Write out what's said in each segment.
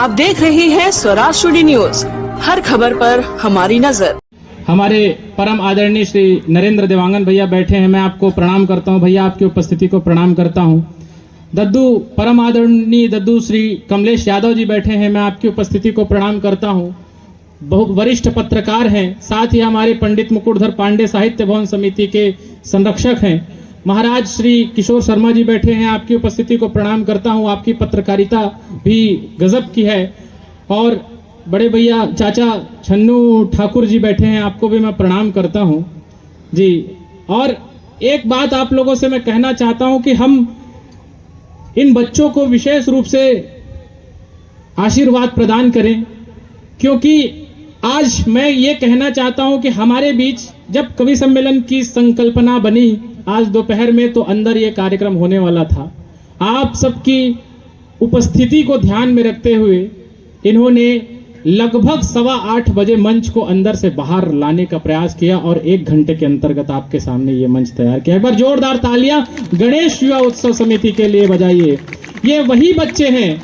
आप देख रहे हैं स्वराज टुडे न्यूज, हर खबर पर हमारी नजर। हमारे परम आदरणीय श्री नरेंद्र देवांगन भैया बैठे हैं, मैं आपको प्रणाम करता हूं। भैया आपकी उपस्थिति को प्रणाम करता हूं। दद्दू परम आदरणीय दद्दू श्री कमलेश यादव जी बैठे हैं, मैं आपकी उपस्थिति को प्रणाम करता हूं। बहुत वरिष्ठ पत्रकार हैं, साथ ही हमारे पंडित मुकुटधर पांडे साहित्य भवन समिति के संरक्षक हैं। महाराज श्री किशोर शर्मा जी बैठे हैं, आपकी उपस्थिति को प्रणाम करता हूं। आपकी पत्रकारिता भी गजब की है। और बड़े भैया चाचा छन्नू ठाकुर जी बैठे हैं, आपको भी मैं प्रणाम करता हूं जी। और एक बात आप लोगों से मैं कहना चाहता हूं कि हम इन बच्चों को विशेष रूप से आशीर्वाद प्रदान करें, क्योंकि आज मैं ये कहना चाहता हूं कि हमारे बीच जब कवि सम्मेलन की संकल्पना बनी आज दोपहर में, तो अंदर ये कार्यक्रम होने वाला था। आप सबकी उपस्थिति को ध्यान में रखते हुए इन्होंने लगभग 7:15 बजे मंच को अंदर से बाहर लाने का प्रयास किया और 1 घंटे के अंतर्गत आपके सामने ये मंच तैयार किया। एक बार जोरदार तालियां गणेश युवा उत्सव समिति के लिए बजाइए। ये वही बच्चे हैं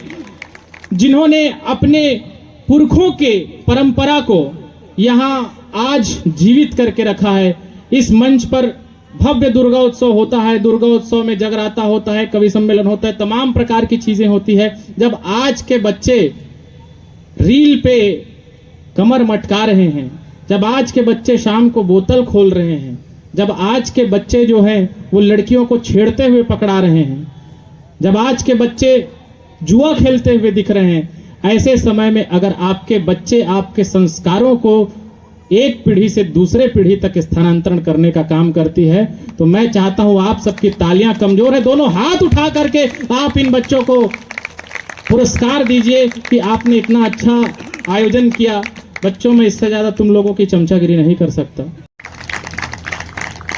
जिन्होंने अपने पुरखों के परंपरा को यहाँ आज जीवित करके रखा है। इस मंच पर भव्य दुर्गा उत्सव होता है, दुर्गा उत्सव में जगराता होता है, कवि सम्मेलन होता है, तमाम प्रकार की चीजें होती है। जब आज के बच्चे रील पे कमर मटका रहे हैं, जब आज के बच्चे शाम को बोतल खोल रहे हैं, जब आज के बच्चे जो हैं वो लड़कियों को छेड़ते हुए पकड़ा रहे हैं, जब आज के बच्चे जुआ खेलते हुए दिख रहे हैं, ऐसे समय में अगर आपके बच्चे आपके संस्कारों को एक पीढ़ी से दूसरे पीढ़ी तक स्थानांतरण करने का काम करती है, तो मैं चाहता हूं आप सबकी तालियां कमजोर है, दोनों हाथ उठा करके आप इन बच्चों को पुरस्कार दीजिए कि आपने इतना अच्छा आयोजन किया। बच्चों में इससे ज्यादा तुम लोगों की चमचागिरी नहीं कर सकता।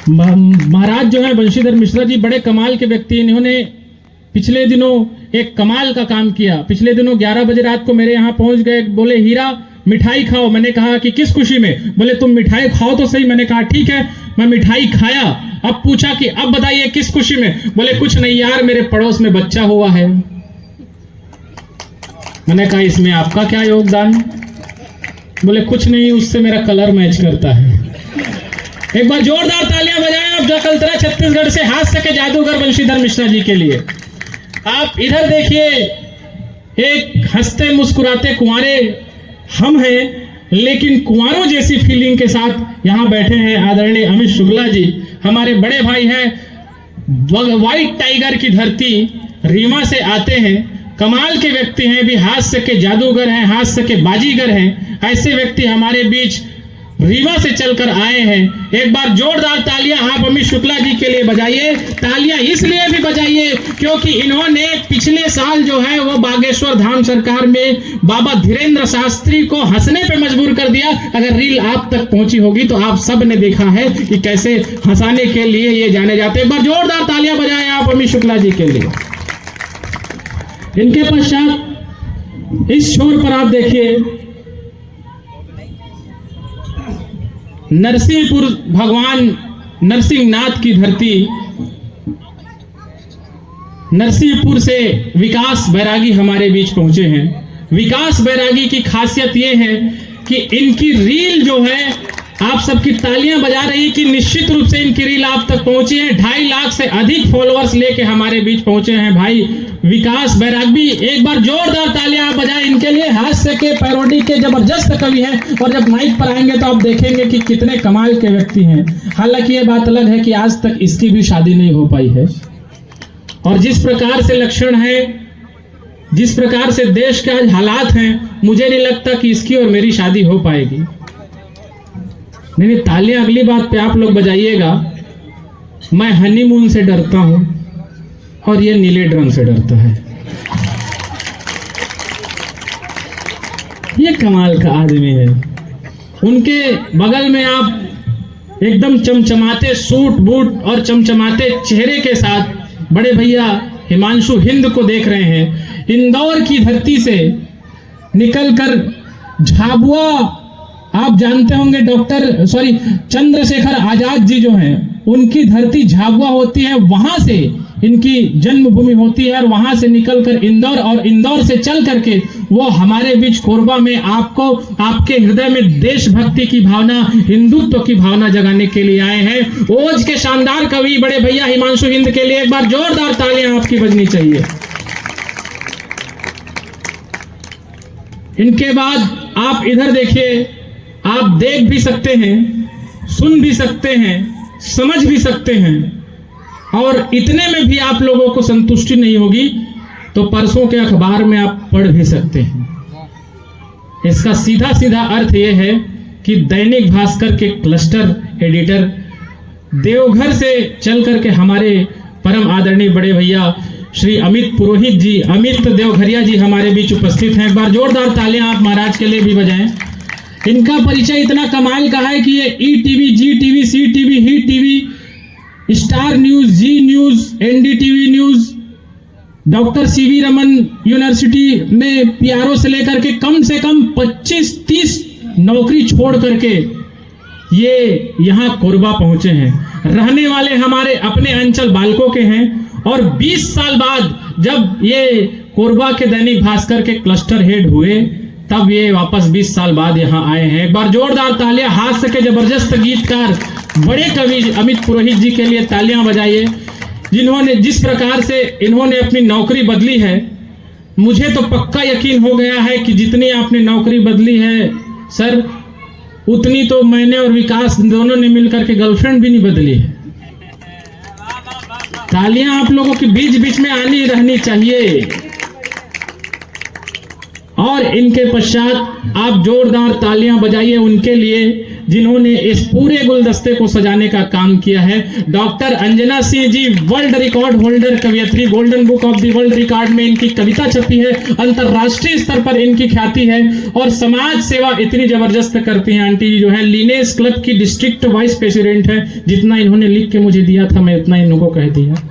महाराज जो है बंशीधर मिश्रा जी बड़े कमाल के व्यक्ति, इन्होंने पिछले दिनों एक कमाल का काम किया। पिछले दिनों 11 बजे रात को मेरे यहाँ पहुंच गए, बोले हीरा मिठाई खाओ। मैंने कहा कि किस खुशी में? बोले तुम मिठाई खाओ तो सही। मैंने कहा ठीक है, मैं मिठाई खाया। अब पूछा कि अब बताइए किस खुशी में? बोले कुछ नहीं यार, मेरे पड़ोस में बच्चा हुआ है। मैंने कहा इसमें आपका क्या योगदान? बोले कुछ नहीं, उससे मेरा कलर मैच करता है। एक बार जोरदार तालियां बजाएं आप जकलतरा छत्तीसगढ़ से हास्य के जादूगर बंशीधर मिश्रा जी के लिए। आप इधर देखिए, एक हंसते मुस्कुराते कुंवारे हम हैं, लेकिन कुंवारों जैसी फीलिंग के साथ यहाँ बैठे हैं आदरणीय अमित शुक्ला जी। हमारे बड़े भाई हैं, व्हाइट टाइगर की धरती रीवा से आते हैं, कमाल के व्यक्ति हैं, भी हास्य के जादूगर हैं, हास्य के बाजीगर हैं। ऐसे व्यक्ति हमारे बीच रीवा से चलकर आए हैं। एक बार जोरदार तालियां आप अमित शुक्ला जी के लिए बजाइए। तालियां इसलिए भी बजाइए क्योंकि इन्होंने पिछले साल जो है वो बागेश्वर धाम सरकार में बाबा धीरेन्द्र शास्त्री को हंसने पे मजबूर कर दिया। अगर रील आप तक पहुंची होगी तो आप सब ने देखा है कि कैसे हंसाने के लिए ये जाने जाते। एक बार जोरदार तालियां बजाएं आप अमित शुक्ला जी के लिए। इनके पश्चात इस छोर पर आप देखिए, नरसिंहपुर भगवान नरसिंहनाथ की धरती, नरसिंहपुर से विकास बैरागी हमारे बीच पहुंचे हैं। विकास बैरागी की खासियत यह है कि इनकी रील जो है, आप सबकी तालियां बजा रही कि निश्चित रूप से इनकी रील आप तक पहुंची है। 2.5 लाख से अधिक फॉलोअर्स लेके हमारे बीच पहुंचे हैं भाई विकास बैरागी। एक बार जोरदार तालियां आप बजाएं इनके लिए। हास्य के पैरोडी के जबरदस्त कवि हैं, और जब माइक पर आएंगे तो आप देखेंगे कि कितने कमाल के व्यक्ति हैं। हालांकि ये बात अलग है कि आज तक इसकी भी शादी नहीं हो पाई है, और जिस प्रकार से लक्षण है, जिस प्रकार से देश के आज हालात हैं, मुझे नहीं लगता कि इसकी और मेरी शादी हो पाएगी। नहीं, तालियां अगली बात पे आप लोग बजाइएगा। मैं हनीमून से डरता हूं और ये नीले ड्रम से डरता है। ये कमाल का आदमी है। उनके बगल में आप एकदम चमचमाते सूट बूट और चमचमाते चेहरे के साथ बड़े भैया हिमांशु हिंद को देख रहे हैं। इंदौर की धरती से निकलकर झाबुआ, आप जानते होंगे चंद्रशेखर आजाद जी जो हैं, उनकी धरती झाबुआ होती है। वहां से इनकी जन्मभूमि होती है और वहां से निकलकर इंदौर और इंदौर से चल करके वो हमारे बीच कोरबा में आपको आपके हृदय में देशभक्ति की भावना, हिंदुत्व की भावना जगाने के लिए आए हैं। ओज के शानदार कवि बड़े भैया हिमांशु हिंद के लिए एक बार जोरदार तालियां आपकी बजनी चाहिए। इनके बाद आप इधर देखिए, आप देख भी सकते हैं, सुन भी सकते हैं, समझ भी सकते हैं, और इतने में भी आप लोगों को संतुष्टि नहीं होगी तो परसों के अखबार में आप पढ़ भी सकते हैं। इसका सीधा सीधा अर्थ यह है कि दैनिक भास्कर के क्लस्टर एडिटर देवघर से चल करके हमारे परम आदरणीय बड़े भैया श्री अमित पुरोहित जी, अमित देवघरिया जी हमारे बीच उपस्थित हैं। एक बार जोरदार तालियां आप महाराज के लिए भी बजाएं। इनका परिचय इतना कमाल का है कि ये ETV, Zee TV, C TV, Hi TV, Star News, Zee News, NDTV news, doctor CV Raman university में पीआरओ से लेकर के कम से कम 25-30 नौकरी छोड़ करके ये यहाँ कोरबा पहुंचे हैं। रहने वाले हमारे अपने अंचल बालकों के हैं और 20 साल बाद जब ये कोरबा के दैनिक भास्कर के क्लस्टर हेड हुए तब ये वापस 20 साल बाद यहाँ आए हैं। एक बार जोरदार तालियां हास्य के जबरदस्त गीतकार बड़े कवि अमित पुरोहित जी के लिए तालियां बजाइए, जिन्होंने जिस प्रकार से इन्होंने अपनी नौकरी बदली है। मुझे तो पक्का यकीन हो गया है कि जितनी आपने नौकरी बदली है सर, उतनी तो मैंने और विकास दोनों ने मिलकर के गर्लफ्रेंड भी नहीं बदली है। तालियां आप लोगों की बीच बीच में आनी रहनी चाहिए। और इनके पश्चात आप जोरदार तालियां बजाइए उनके लिए जिन्होंने इस पूरे गुलदस्ते को सजाने का काम किया है। Doctor Anjana Singh ji, world record holder कवियत्री, golden book of the world record में इनकी कविता छपी है, अंतरराष्ट्रीय स्तर पर इनकी ख्याति है और समाज सेवा इतनी जबरदस्त करती हैं। आंटी जी जो है लीनेस क्लब की डिस्ट्रिक्ट वाइस प्रेसिडेंट है। जितना इन्होंने लिख के मुझे दिया था मैं उतना इनको कह दिया।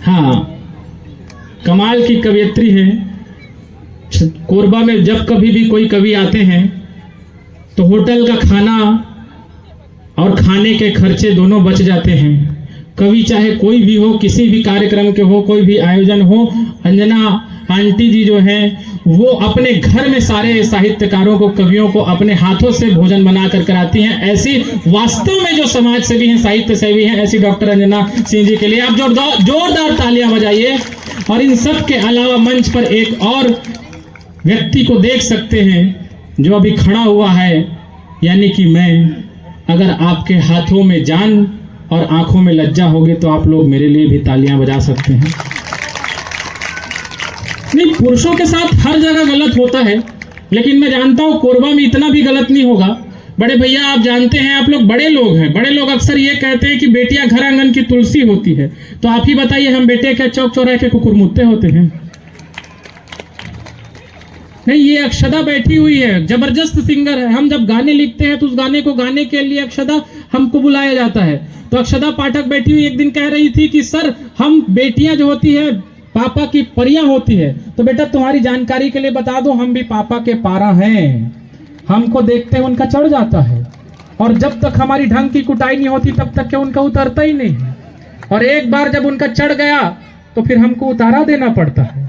हाँ, कमाल की कवियत्री है। कोरबा में जब कभी भी कोई कवि आते हैं तो होटल का खाना और खाने के खर्चे दोनों बच जाते हैं। कवि चाहे कोई भी हो, किसी भी कार्यक्रम के हो, कोई भी आयोजन हो, अंजना आंटी जी जो हैं वो अपने घर में सारे साहित्यकारों को, कवियों को अपने हाथों से भोजन बना कर कराती हैं। ऐसी वास्तव में जो समाज सेवी हैं, साहित्य सेवी हैं, ऐसी डॉक्टर अंजना सिंह जी के लिए आप जोरदार तालियां बजाइए। और इन सब के अलावा मंच पर एक और व्यक्ति को देख सकते हैं जो अभी खड़ा हुआ है, यानी कि मैं। अगर आपके हाथों में जान और आंखों में लज्जा होगी तो आप लोग मेरे लिए भी तालियां बजा सकते हैं। नहीं, पुरुषों के साथ हर जगह गलत होता है, लेकिन मैं जानता हूं कोरबा में इतना भी गलत नहीं होगा। बड़े भैया आप जानते हैं, आप लोग बड़े लोग हैं, बड़े लोग अक्सर ये कहते हैं कि बेटियां घर आंगन की तुलसी होती है। तो आप ही बताइए, हम बेटे क्या चौक चौराहे के कुकुर मुत्ते होते हैं? नहीं, ये अक्षदा बैठी हुई है, जबरदस्त सिंगर है। हम जब गाने लिखते हैं तो उस गाने को गाने के लिए अक्षदा हमको बुलाया जाता है। तो अक्षदा पाठक बैठी हुई एक दिन कह रही थी कि सर, हम बेटियां जो होती है पापा की परियां होती है। तो बेटा तुम्हारी जानकारी के लिए बता दो, हम भी पापा के पारा हैं। हमको देखते हैं उनका चढ़ जाता है, और जब तक हमारी ढंग की कुटाई नहीं होती तब तक के उनका उतरता ही नहीं। और एक बार जब उनका चढ़ गया तो फिर हमको उतारा देना पड़ता है,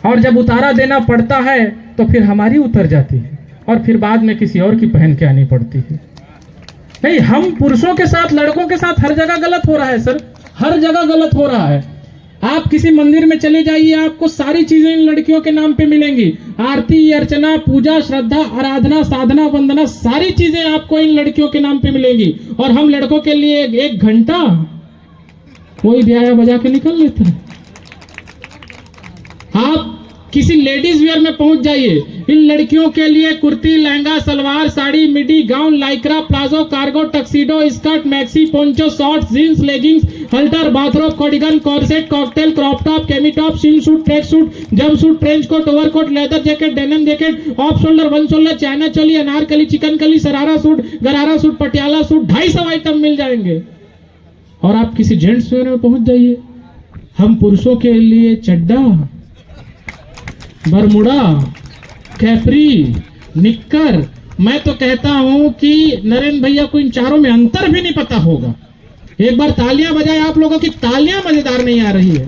और जब उतारा देना पड़ता है तो फिर हमारी उतर जाती है, और फिर बाद में किसी और की पहन के आनी पड़ती है। नहीं, हम पुरुषों के साथ, लड़कों के साथ हर जगह गलत हो रहा है सर, हर जगह गलत हो रहा है। आप किसी मंदिर में चले जाइए, आपको सारी चीजें इन लड़कियों के नाम पे मिलेंगी। आरती, अर्चना, पूजा, श्रद्धा, आराधना, साधना, वंदना, सारी चीजें आपको इन लड़कियों के नाम पे मिलेंगी। और हम लड़कों के लिए एक घंटा कोई ब्याया बजा के निकल लेता है। आप किसी लेडीज वेयर में पहुंच जाइए, इन लड़कियों के लिए kurti, lehenga, salwar, sari, midi, gown, Lycra, palazzo, cargo, tuxedo, skirt, maxi, poncho, shorts, jeans, leggings, halter, bathrobe, cardigan, corset, cocktail, crop top, cami top, swimsuit, tracksuit, jumpsuit, trench coat, overcoat, leather jacket, denim jacket, off shoulder, one shoulder, chaniya choli, Anarkali, chikankari, sharara suit, gharara suit, Patiala suit, 250 item मिल जाएंगे। और आप किसी gents wear में पहुंच जाइए, हम पुरुषों के लिए चड्डा, बरमुडा, कैपरी, निक्कर, मैं तो कहता हूं कि नरेंद्र भैया को इन चारों में अंतर भी नहीं पता होगा। एक बार तालियां बजाए आप लोगों की, तालियां मजेदार नहीं आ रही है।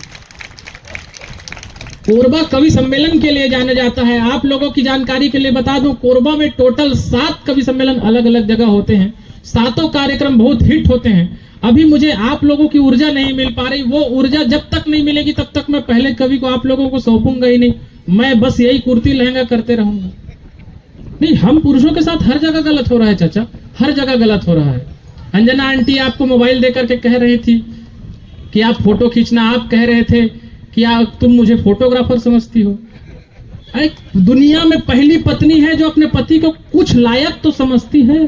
कोरबा कवि सम्मेलन के लिए जाना जाता है। आप लोगों की जानकारी के लिए बता दूं, कोरबा में टोटल 7 कवि सम्मेलन अलग अलग जगह होते हैं। 7 कार्यक्रम बहुत हिट होते हैं। अभी मुझे आप लोगों की ऊर्जा नहीं मिल पा रही। वो ऊर्जा जब तक नहीं मिलेगी तब तक मैं पहले कवि को आप लोगों को सौंपूंगा ही नहीं। मैं बस यही कुर्ती लहंगा करते रहूंगा। नहीं, हम पुरुषों के साथ हर जगह गलत हो रहा है चाचा, हर जगह गलत हो रहा है। अंजना आंटी आपको मोबाइल देकर के कह रही थी कि आप फोटो खींचना, आप कह रहे थे कि तुम मुझे फोटोग्राफर समझती हो। अरे दुनिया में पहली पत्नी है जो अपने पति को कुछ लायक तो समझती है।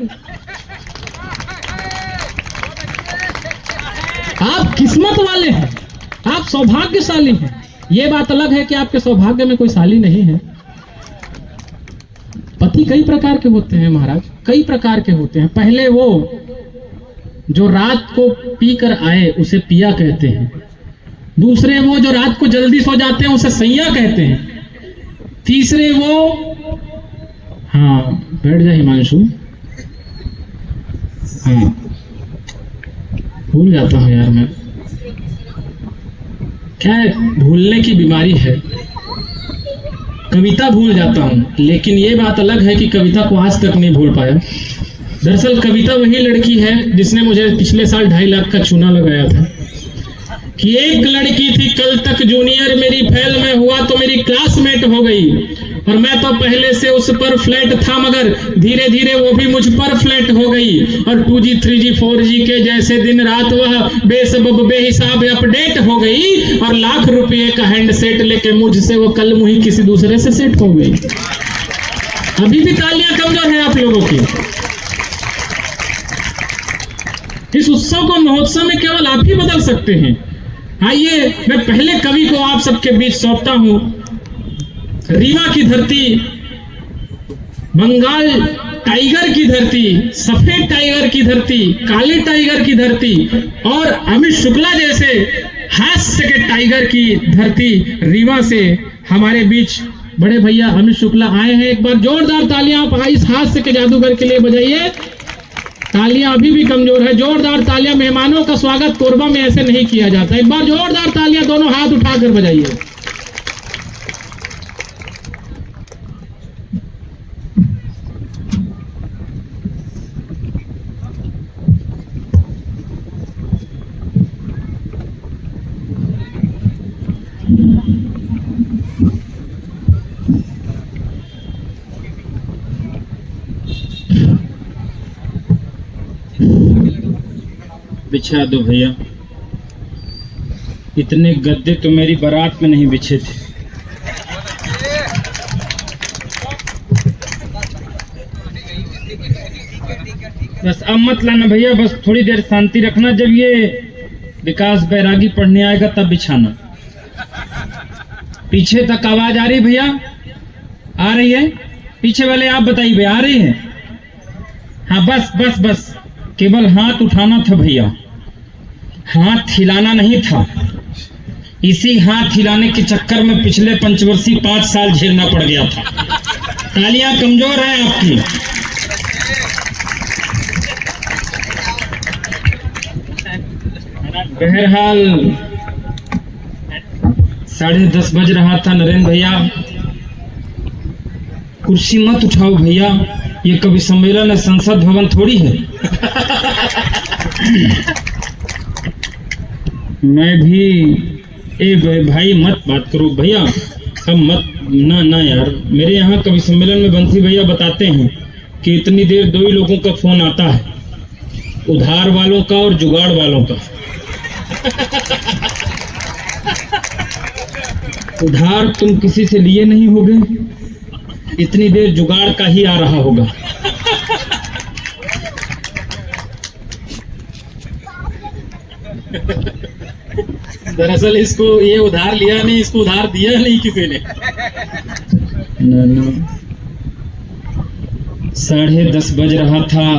आप किस्मत वाले हैं, आप सौभाग्यशाली हैं। ये बात अलग है कि आपके सौभाग्य में कोई साली नहीं है। पति कई प्रकार के होते हैं महाराज, कई प्रकार के होते हैं। पहले वो जो रात को पी कर आए उसे पिया कहते हैं। दूसरे वो जो रात को जल्दी सो जाते हैं उसे सैया कहते हैं। तीसरे वो, हाँ बैठ जा हिमांशु, हाँ भूल जाता हूँ यार मैं, क्या है, भूलने की बीमारी है। कविता भूल जाता हूँ, लेकिन ये बात अलग है कि कविता को आज तक नहीं भूल पाया। दरअसल कविता वही लड़की है जिसने मुझे पिछले साल 2.5 लाख का चूना लगाया था कि एक लड़की थी कल तक जूनियर, मेरी फेल में हुआ तो मेरी क्लासमेट हो गई, और मैं तो पहले से उस पर फ्लैट था, मगर धीरे धीरे वो भी मुझ पर फ्लैट हो गई। और 2G 3G 4G के जैसे दिन रात वह बेसबब बेहिसाब अपडेट हो गई, और लाख रुपये का हैंडसेट लेके मुझसे वो कल मुही किसी दूसरे से सेट हो गई। अभी भी तालियां कमजोर है आप लोगों की। इस उत्सव को महोत्सव में केवल आप ही बदल सकते हैं। आइए मैं पहले कवि को आप सबके बीच सौंपता हूं। रीवा की धरती, बंगाल टाइगर की धरती, सफेद टाइगर की धरती, काले टाइगर की धरती, और अमित शुक्ला जैसे हास्य के टाइगर की धरती रीवा से हमारे बीच बड़े भैया अमित शुक्ला आए हैं। एक बार जोरदार तालियां आप इस हास्य के जादूगर के लिए बजाइए। तालियां अभी भी कमजोर है, जोरदार तालियां। मेहमानों का स्वागत कोरबा में ऐसे नहीं किया जाता। एक बार जोरदार तालियां दोनों हाथ उठाकर बजाइए। बिछा दो भैया, इतने गद्दे तो मेरी बारात में नहीं बिछे थे। बस अब मत लाना भैया, बस थोड़ी देर शांति रखना। जब ये विकास बैरागी पढ़ने आएगा तब बिछाना। पीछे तक आवाज आ रही भैया? आ रही है? पीछे वाले आप बताइए भैया, आ रही है? हाँ बस बस बस, केवल हाथ उठाना था भैया, हाथ हिलाना नहीं था। इसी हाथ हिलाने के चक्कर में पिछले पंचवर्षीय 5 साल झेलना पड़ गया था। तालियां कमजोर है आपकी। बहरहाल 10:30 बज रहा था। नरेंद्र भैया कुर्सी मत उठाओ भैया, ये कवि सम्मेलन है, संसद भवन थोड़ी है। मैं भी, ए भाई मत बात करो भैया, अब मत ना यार। मेरे यहाँ कवि सम्मेलन में बंसी भैया बताते हैं कि इतनी देर 2 ही लोगों का फोन आता है, उधार वालों का और जुगाड़ वालों का। उधार तुम किसी से लिए नहीं होगे, इतनी देर जुगाड़ का ही आ रहा होगा। दरअसल इसको ये उधार लिया नहीं, इसको उधार दिया नहीं किसी ने। ना 10:30 बज रहा था।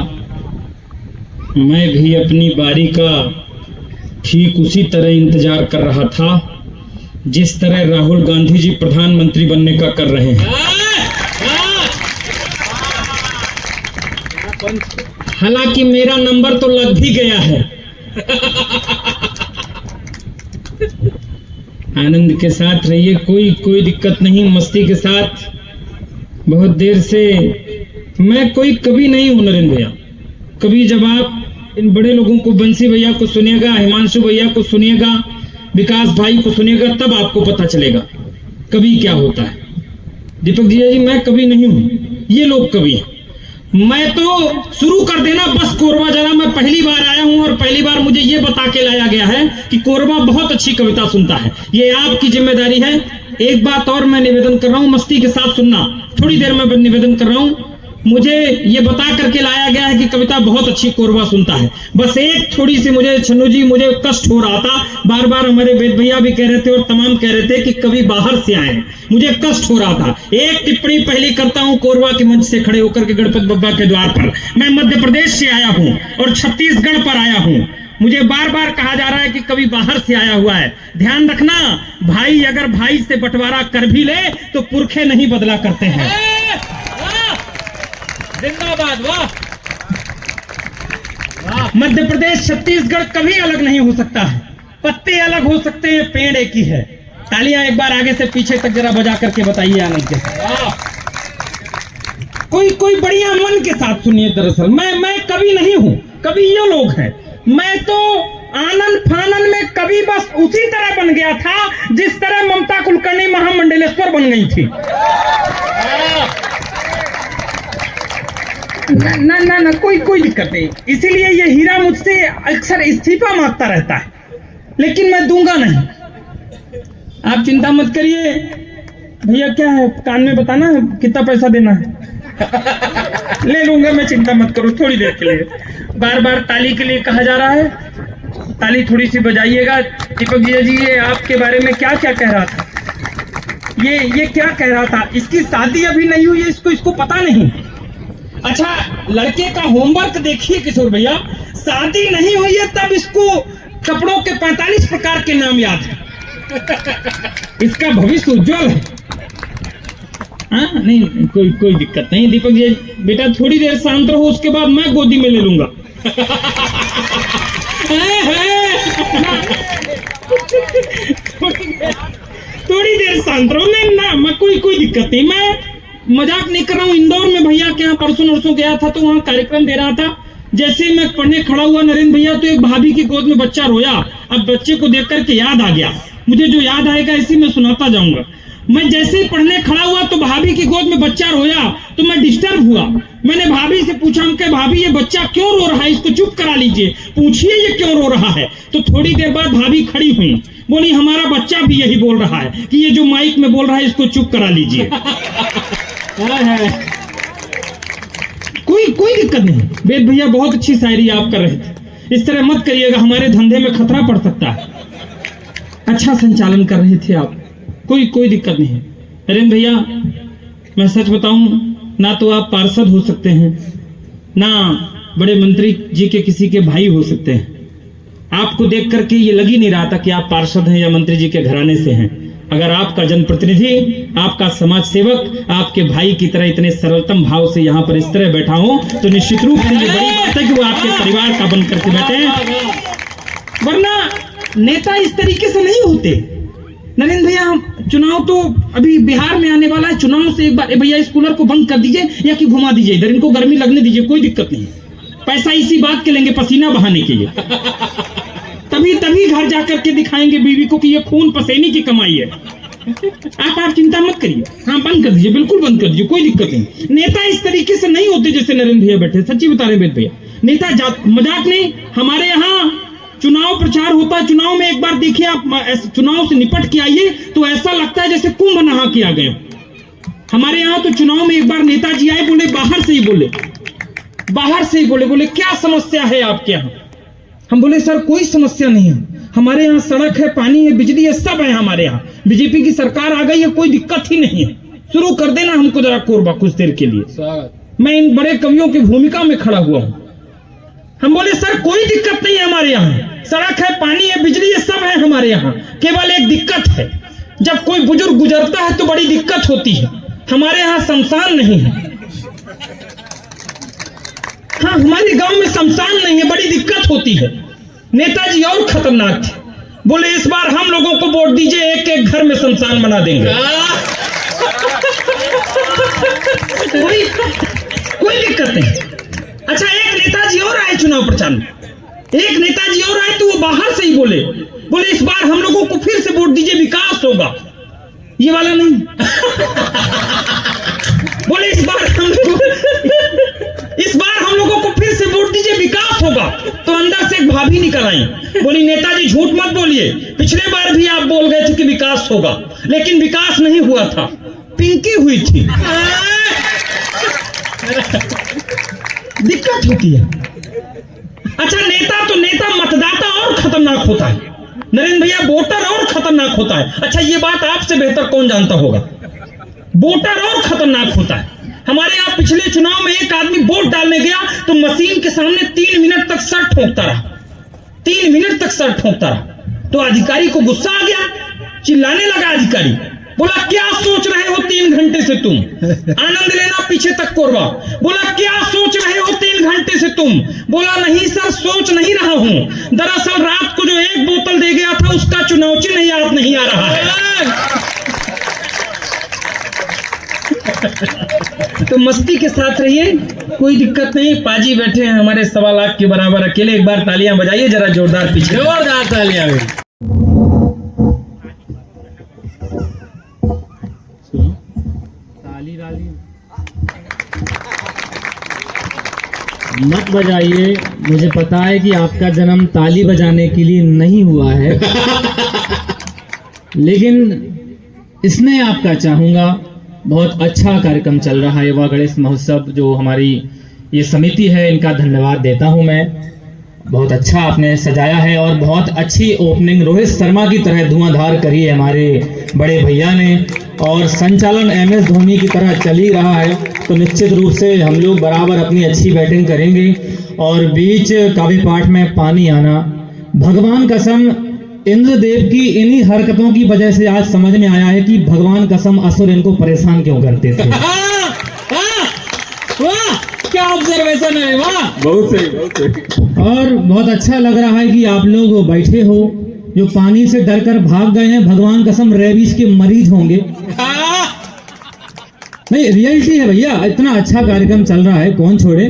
मैं भी अपनी बारी का ठीक उसी तरह इंतजार कर रहा था जिस तरह राहुल गांधी जी प्रधानमंत्री बनने का कर रहे हैं। हालांकि मेरा नंबर तो लग भी गया है। आनंद के साथ रहिए, कोई दिक्कत नहीं, मस्ती के साथ। बहुत देर से मैं कोई कवि नहीं हूं नरेंद्र भैया। कभी जब आप इन बड़े लोगों को, बंसी भैया को सुनिएगा, हिमांशु भैया को सुनिएगा, विकास भाई को सुनिएगा, तब आपको पता चलेगा कवि क्या होता है। दीपक जी, मैं कवि नहीं हूं, ये लोग कवि हैं। मैं तो शुरू कर देना बस कोरबा जरा। मैं पहली बार आया हूं और पहली बार मुझे ये बता के लाया गया है कि कोरबा बहुत अच्छी कविता सुनता है। ये आपकी जिम्मेदारी है। एक बात और मैं निवेदन कर रहा हूं, मस्ती के साथ सुनना। थोड़ी देर में निवेदन कर रहा हूं, मुझे ये बता करके लाया गया है कि कविता बहुत अच्छी कोरबा सुनता है। बस एक थोड़ी सी मुझे, छन्नू जी, मुझे कष्ट हो रहा था। बार बार हमारे वेद भैया भी कह रहे थे और तमाम कह रहे थे कि कवि बाहर से आए हैं। मुझे कष्ट हो रहा था। एक टिप्पणी पहली करता हूं कोरबा के मंच से खड़े होकर के गणपति बब्बा के द्वार पर। मैं मध्य प्रदेश से आया हूं और छत्तीसगढ़ पर आया हूं। मुझे बार बार कहा जा रहा है कि कवि बाहर से आया हुआ है। ध्यान रखना भाई, अगर भाई से बंटवारा कर भी ले तो पुरखे नहीं बदला करते हैं। जिंदाबाद, वाह। मध्य प्रदेश छत्तीसगढ़ कभी अलग नहीं हो सकता है। पत्ते अलग हो सकते हैं, पेड़ एक ही है। तालियां एक बार आगे से पीछे तक जरा बजा करके बताइए आनंद के साथ। कोई बढ़िया मन के साथ सुनिए। दरअसल मैं कवि नहीं हूं, कवि ये लोग हैं। मैं तो आनंद फानन में कवि बस उसी तरह बन गया था जिस तरह ममता कुलकर्णी महामंडलेश्वर बन गई थी। ना कोई दिक्कत नहीं। इसीलिए ये हीरा मुझसे अक्सर इस्तीफा मांगता रहता है, लेकिन मैं दूंगा नहीं। आप चिंता मत करिए भैया। क्या है कान में बताना है कितना पैसा देना है? ले लूंगा मैं, चिंता मत करो। थोड़ी देर के लिए बार बार ताली के लिए कहा जा रहा है, ताली थोड़ी सी बजाइएगा। दीपक जी, ये आपके बारे में क्या क्या कह रहा था? ये क्या कह रहा था? इसकी शादी अभी नहीं हुई है, इसको पता नहीं। अच्छा, लड़के का होमवर्क देखिए किशोर भैया। शादी नहीं हुई है तब इसको कपड़ों के 45 प्रकार के नाम याद है। इसका भविष्य उज्जवल है। हाँ, नहीं कोई दिक्कत नहीं। दीपक जी बेटा, थोड़ी देर शांत रहो, उसके बाद मैं गोदी में ले लूंगा। थोड़ी देर शांत रहो। नहीं, मैं कोई दिक्कत नहीं। मैं मजाक नहीं कर रहा हूँ। इंदौर में भैया के यहाँ परसों नरसों गया था, तो वहाँ कार्यक्रम दे रहा था। जैसे ही मैं पढ़ने खड़ा हुआ नरेंद्र भैया, तो एक भाभी की गोद में बच्चा रोया। अब बच्चे को देख करके याद आ गया। मुझे जो याद आएगा इसी में सुनाता जाऊंगा। मैं जैसे ही पढ़ने खड़ा हुआ तो भाभी की गोद में बच्चा रोया, तो मैं डिस्टर्ब हुआ। मैंने भाभी से पूछा कि भाभी ये बच्चा क्यों रो रहा है, इसको चुप करा लीजिए, पूछिए ये क्यों रो रहा है। तो थोड़ी देर बाद भाभी खड़ी हुई, बोली हमारा बच्चा भी यही बोल रहा है कि ये जो माइक में बोल रहा है इसको चुप करा लीजिए। कोई दिक्कत नहीं। वेद भैया बहुत अच्छी शायरी आप कर रहे थे, इस तरह मत करिएगा, हमारे धंधे में खतरा पड़ सकता है। अच्छा संचालन कर रहे थे आप, कोई दिक्कत नहीं है। नरेंद्र भैया, मैं सच बताऊं, ना तो आप पार्षद हो सकते हैं, ना बड़े मंत्री जी के किसी के भाई हो सकते हैं। आपको देख करके ये लग ही नहीं रहा था कि आप पार्षद हैं या मंत्री जी के घराने से हैं। अगर आपका जनप्रतिनिधि, आपका समाज सेवक आपके भाई की तरह इतने सरलतम भाव से यहाँ पर इस तरह बैठा हो, तो निश्चित रूप से ये बड़ी बात है कि वो आपके परिवार का बन करके बैठे हैं। वरना नेता इस तरीके से नहीं होते। नरेंद्र भैया, हम चुनाव तो अभी बिहार में आने वाला है, चुनाव से एक बार भैया इस कूलर को बंद कर दीजिए या कि घुमा दीजिए इधर, इनको गर्मी लगने दीजिए, कोई दिक्कत नहीं। पैसा इसी बात के लेंगे, पसीना बहाने के लिए। तभी घर जाकर के दिखाएंगे बीवी को कि ये खून पसीने की कमाई है। आप चिंता मत करिए। हाँ, बंद कर दीजिए, बिल्कुल बंद कर दीजिए, कोई दिक्कत नहीं। नेता इस तरीके से नहीं होते जैसे नरेंद्र भैया बैठे, सच्ची बता रहे वेद भैया। नेता मजाक नहीं। हमारे यहाँ चुनाव प्रचार होता है, चुनाव में एक बार देखिए आप, चुनाव से निपट के आइए तो ऐसा लगता है जैसे कुंभ नहा के आ गए। हमारे यहाँ तो चुनाव में एक बार नेताजी आए, बोले बाहर से ही बोले क्या समस्या है आपके यहाँ? हम बोले सर कोई समस्या नहीं है, हमारे यहाँ सड़क है, पानी है, बिजली है, सब है हमारे यहाँ। बीजेपी की सरकार आ गई है, कोई दिक्कत ही नहीं है, शुरू कर देना हमको जरा कोरबा कुछ देर के लिए। मैं इन बड़े कवियों की भूमिका में खड़ा हुआ हूँ। हम बोले सर कोई दिक्कत नहीं है हमारे यहाँ, सड़क है, पानी है, बिजली है, सब है हमारे यहाँ। केवल एक दिक्कत है, जब कोई बुजुर्ग गुजरता है तो बड़ी दिक्कत होती है। हमारे यहाँ शमशान नहीं है। हाँ, हमारे गांव में शमशान नहीं है, बड़ी दिक्कत होती है। नेताजी और खतरनाक थे, बोले इस बार हम लोगों को वोट दीजिए, एक एक घर में शमशान बना देंगे। कोई दिक्कत नहीं। अच्छा, एक नेताजी और आए चुनाव प्रचार में, एक नेताजी और आए तो वो बाहर से ही बोले इस बार हम लोगों को फिर से वोट दीजिए, विकास होगा। ये वाला नहीं, बोले इस बार हम लोगों को फिर से वोट दीजिए, विकास होगा। तो अंदर से एक भाभी निकल आई, बोली नेताजी झूठ मत बोलिए, पिछले बार भी आप बोल गए थे कि विकास होगा, लेकिन विकास नहीं हुआ था, पिंकी हुई थी। दिक्कत होती है। अच्छा, नेता मतदाता और खतरनाक होता है नरेंद्र भैया, वोटर और खतरनाक होता है। अच्छा, ये बात आपसे बेहतर कौन जानता होगा, वोटर और खतरनाक होता है। हमारे यहाँ पिछले चुनाव में एक आदमी वोट डालने गया तो मशीन के सामने 3 मिनट तक सर ठोकता रहा, 3 मिनट तक सर ठोकता रहा। तो अधिकारी को गुस्सा आ गया, चिल्लाने लगा अधिकारी, बोला क्या सोच रहे हो 3 घंटे से तुम, आनंद लेना पीछे तक कोरबा। बोला क्या सोच रहे हो 3 घंटे से तुम, बोला नहीं सर सोच नहीं रहा हूं, दरअसल रात को जो 1 बोतल दे गया था उसका चुनाव चिन्ह याद नहीं आ रहा है। तो मस्ती के साथ रहिए, कोई दिक्कत नहीं। पाजी बैठे हैं हमारे 1.25 लाख के बराबर अकेले, एक बार तालियां बजाइए जरा जोरदार, पीछे जोरदार तालियां। मत बजाइए, मुझे पता है कि आपका जन्म ताली बजाने के लिए नहीं हुआ है, लेकिन इसमें आपका चाहूँगा, बहुत अच्छा कार्यक्रम चल रहा है युवा गणेश महोत्सव, जो हमारी ये समिति है इनका धन्यवाद देता हूँ मैं। बहुत अच्छा आपने सजाया है और बहुत अच्छी ओपनिंग रोहित शर्मा की तरह धुआंधार करी है हमारे बड़े भैया ने, और संचालन MS धोनी की तरह चल ही रहा है। तो निश्चित रूप से हम लोग बराबर अपनी अच्छी बैटिंग करेंगे। और बीच काव्य पाठ में पानी आना, भगवान कसम इंद्रदेव की इन्हीं हरकतों की वजह से आज समझ में आया है कि भगवान कसम असुर इनको परेशान क्यों करते थे। वाह क्या ऑब्जर्वेशन है, वाह बहुत सही। और बहुत अच्छा लग रहा है कि आप लोग बैठे हो, जो पानी से डरकर भाग गए हैं, भगवान कसम रेबीज के मरीज होंगे। नहीं, रियलिटी है भैया, इतना अच्छा कार्यक्रम चल रहा है, कौन छोड़े।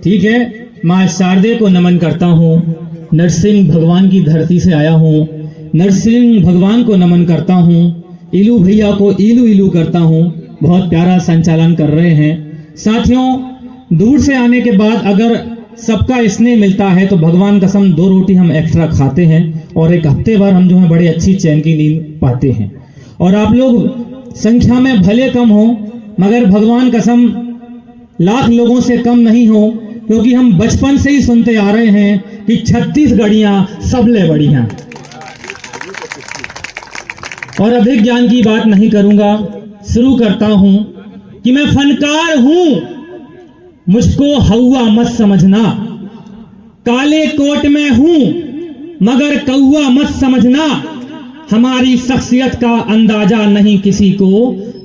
ठीक है, माँ शारदे को नमन करता हूँ, नरसिंह भगवान की धरती से आया हूँ, नरसिंह भगवान को नमन करता हूँ, इलू भैया को इलू इलू करता हूँ। बहुत प्यारा संचालन कर रहे हैं साथियों। दूर से आने के बाद अगर सबका स्नेह मिलता है तो भगवान कसम 2 रोटी हम एक्स्ट्रा खाते हैं और एक हफ्ते भर हम जो है बड़े अच्छी चैन की नींद पाते हैं। और आप लोग संख्या में भले कम हो मगर भगवान कसम लाख लोगों से कम नहीं हो, क्योंकि हम बचपन से ही सुनते आ रहे हैं कि 36 गड़ियां सबले बढ़िया। और अधिक ज्ञान की बात नहीं करूंगा, शुरू करता हूं कि मैं फनकार हूं, मुझको हौवा मत समझना, काले कोट में हूं मगर कौवा मत समझना, हमारी शख्सियत का अंदाजा नहीं किसी को,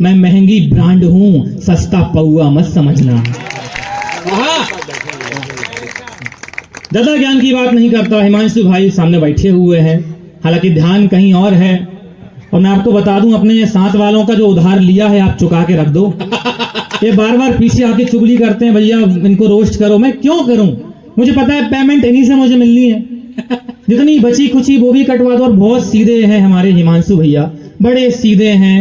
मैं महंगी ब्रांड हूं सस्ता पौवा मत समझना। ज्यादा ज्ञान की बात नहीं करता, हिमांशु भाई सामने बैठे हुए हैं, हालांकि ध्यान कहीं और है। और मैं आपको बता दूं, अपने ये साथ वालों का जो उधार लिया है आप चुका के रख दो। ये बार बार पीछे आके चुगली करते हैं, भैया इनको रोस्ट करो, मैं क्यों करूं, मुझे पता है पेमेंट इन्हीं से मुझे मिलनी है, जितनी बची कुची वो भी कटवा दो। और बहुत सीधे हैं हमारे हिमांशु भैया, बड़े सीधे हैं,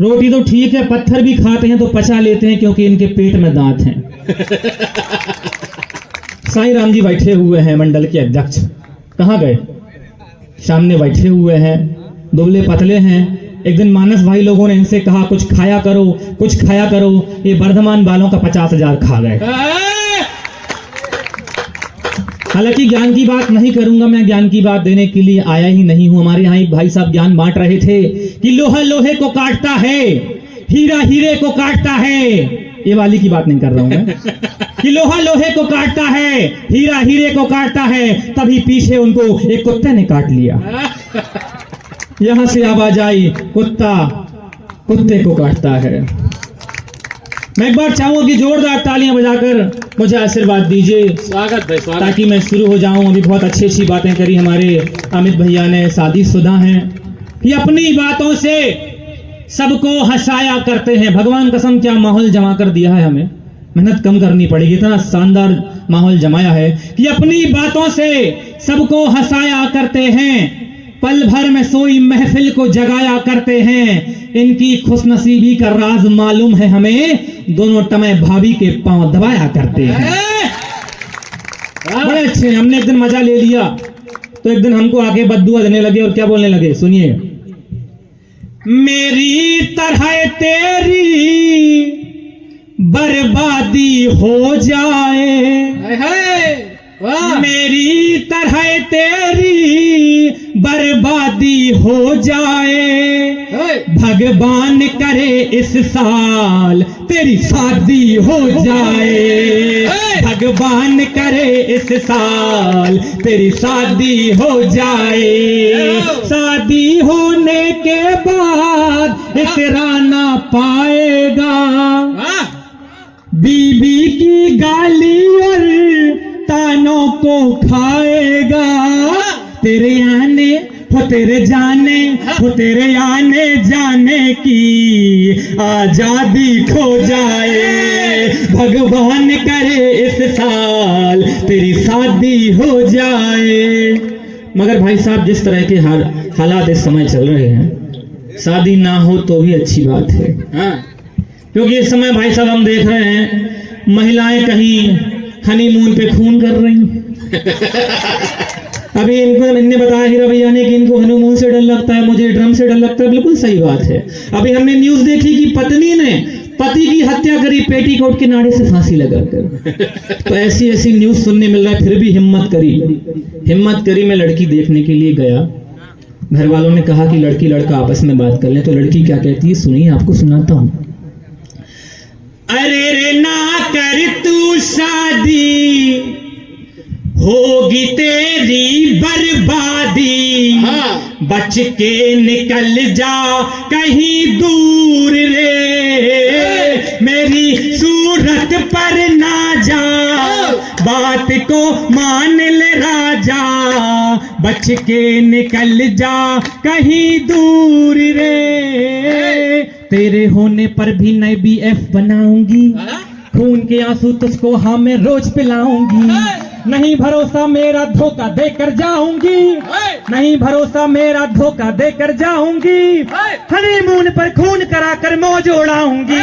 रोटी तो ठीक है, पत्थर भी खाते हैं तो पचा लेते हैं क्योंकि इनके पेट में दांत हैं। साईं राम जी बैठे हुए हैं, मंडल के अध्यक्ष, कहाँ गए, सामने बैठे हुए हैं, दुबले पतले हैं। एक दिन मानस भाई लोगों ने इनसे कहा कुछ खाया करो, कुछ खाया करो, ये वर्धमान वालों का 50,000 खा गए। हालांकि ज्ञान की बात नहीं करूंगा, मैं ज्ञान की बात देने के लिए आया ही नहीं हूं। हमारे यहाँ एक भाई साहब ज्ञान बांट रहे थे कि लोहा लोहे को काटता है, हीरा हीरे को काटता है, ये वाली की बात नहीं कर रहा हूं मैं, कि लोहा लोहे को काटता है, हीरा हीरे को काटता है, तभी पीछे उनको एक कुत्ते ने काट लिया। यहां से आवाज आई, कुत्ता कुत्ते को काटता है। मैं एक बार चाहूंगा कि जोरदार तालियां बजाकर मुझे आशीर्वाद दीजिए स्वागत भाई स्वागत। ताकि मैं शुरू हो जाऊं। अभी बहुत अच्छी अच्छी बातें करी हमारे अमित भैया ने, शादीशुदा हैं, ये अपनी बातों से सबको हंसाया करते हैं। भगवान कसम क्या माहौल जमा कर दिया है, हमें मेहनत कम करनी पड़ेगी, इतना शानदार माहौल जमाया है कि अपनी बातों से सबको हंसाया करते हैं, पल भर में सोई महफिल को जगाया करते हैं। इनकी खुशनसीबी का राज मालूम है हमें, दोनों टमे भाभी के पांव दबाया करते हैं। बड़े अच्छे हैं। हमने एक दिन मजा ले लिया तो एक दिन हमको आके बद्दुआ देने लगे और क्या बोलने लगे, सुनिए। मेरी तरह तेरी बर्बादी हो जाए, मेरी तरह तेरी बर्बादी हो जाए, भगवान करे इस साल तेरी शादी हो जाए, भगवान करे इस साल तेरी शादी हो जाए। शादी होने के बाद इतरा ना पाएगा, बीबी की गाली और तानों को खाएगा। तेरे आने हो तेरे जाने हो तेरे आने जाने की आजादी खो जाए, भगवान करे इस साल तेरी शादी हो जाए। मगर भाई साहब जिस तरह के हालात इस समय चल रहे हैं, शादी ना हो तो भी अच्छी बात है। क्योंकि इस समय भाई साहब हम देख रहे हैं महिलाएं कहीं हनीमून पे खून कर रही। अभी इनने बताया हीरा भैया ने कि इनको हनीमून से डर लगता है, मुझे ड्रम से डर लगता है। बिल्कुल सही बात है। अभी हमने न्यूज देखी कि पत्नी ने पति की हत्या करी पेटीकोट के नाड़े से फांसी लगाकर। तो ऐसी ऐसी न्यूज सुनने मिल रहा है, फिर भी हिम्मत करी। मैं लड़की देखने के लिए गया, घर वालों ने कहा कि लड़की लड़का आपस में बात कर ले। तो लड़की क्या कहती है सुनिए, आपको सुनाता हूं। अरे रे ना कर तू शादी, होगी तेरी बर्बादी, बच के निकल जा कहीं दूर रे, मेरी सूरत पर ना जा, बात को मान ले राजा, बच के निकल जा कहीं दूर रे। तेरे होने पर भी नई BF बनाऊंगी, खून के आंसू तुझको हाँ मैं रोज पिलाऊंगी। नहीं भरोसा मेरा धोखा देकर जाऊंगी, नहीं भरोसा मेरा धोखा देकर जाऊंगी, हनीमून पर खून कराकर मौज उड़ाऊंगी।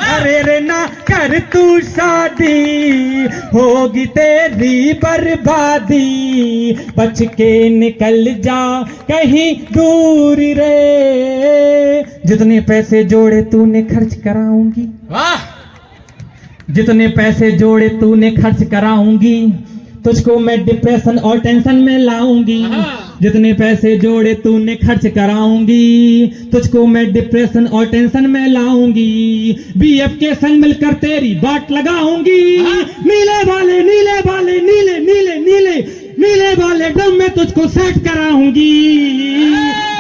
अरे रे ना कर तू शादी, होगी तेरी बर्बादी, बच के निकल जा कहीं दूर रे। जितने पैसे जोड़े तूने खर्च कराऊंगी, जितने पैसे जोड़े तूने खर्च कराऊंगी, तुझको मैं डिप्रेशन और टेंशन में लाऊंगी। जितने पैसे जोड़े तूने खर्च कराऊंगी, तुझको मैं डिप्रेशन और टेंशन में लाऊंगी। BF के संग मिलकर तेरी बाट लगाऊंगी, नीले वाले नीले वाले नीले नीले नीले नीले वाले ड्रम में तुझको सेट कराऊंगी।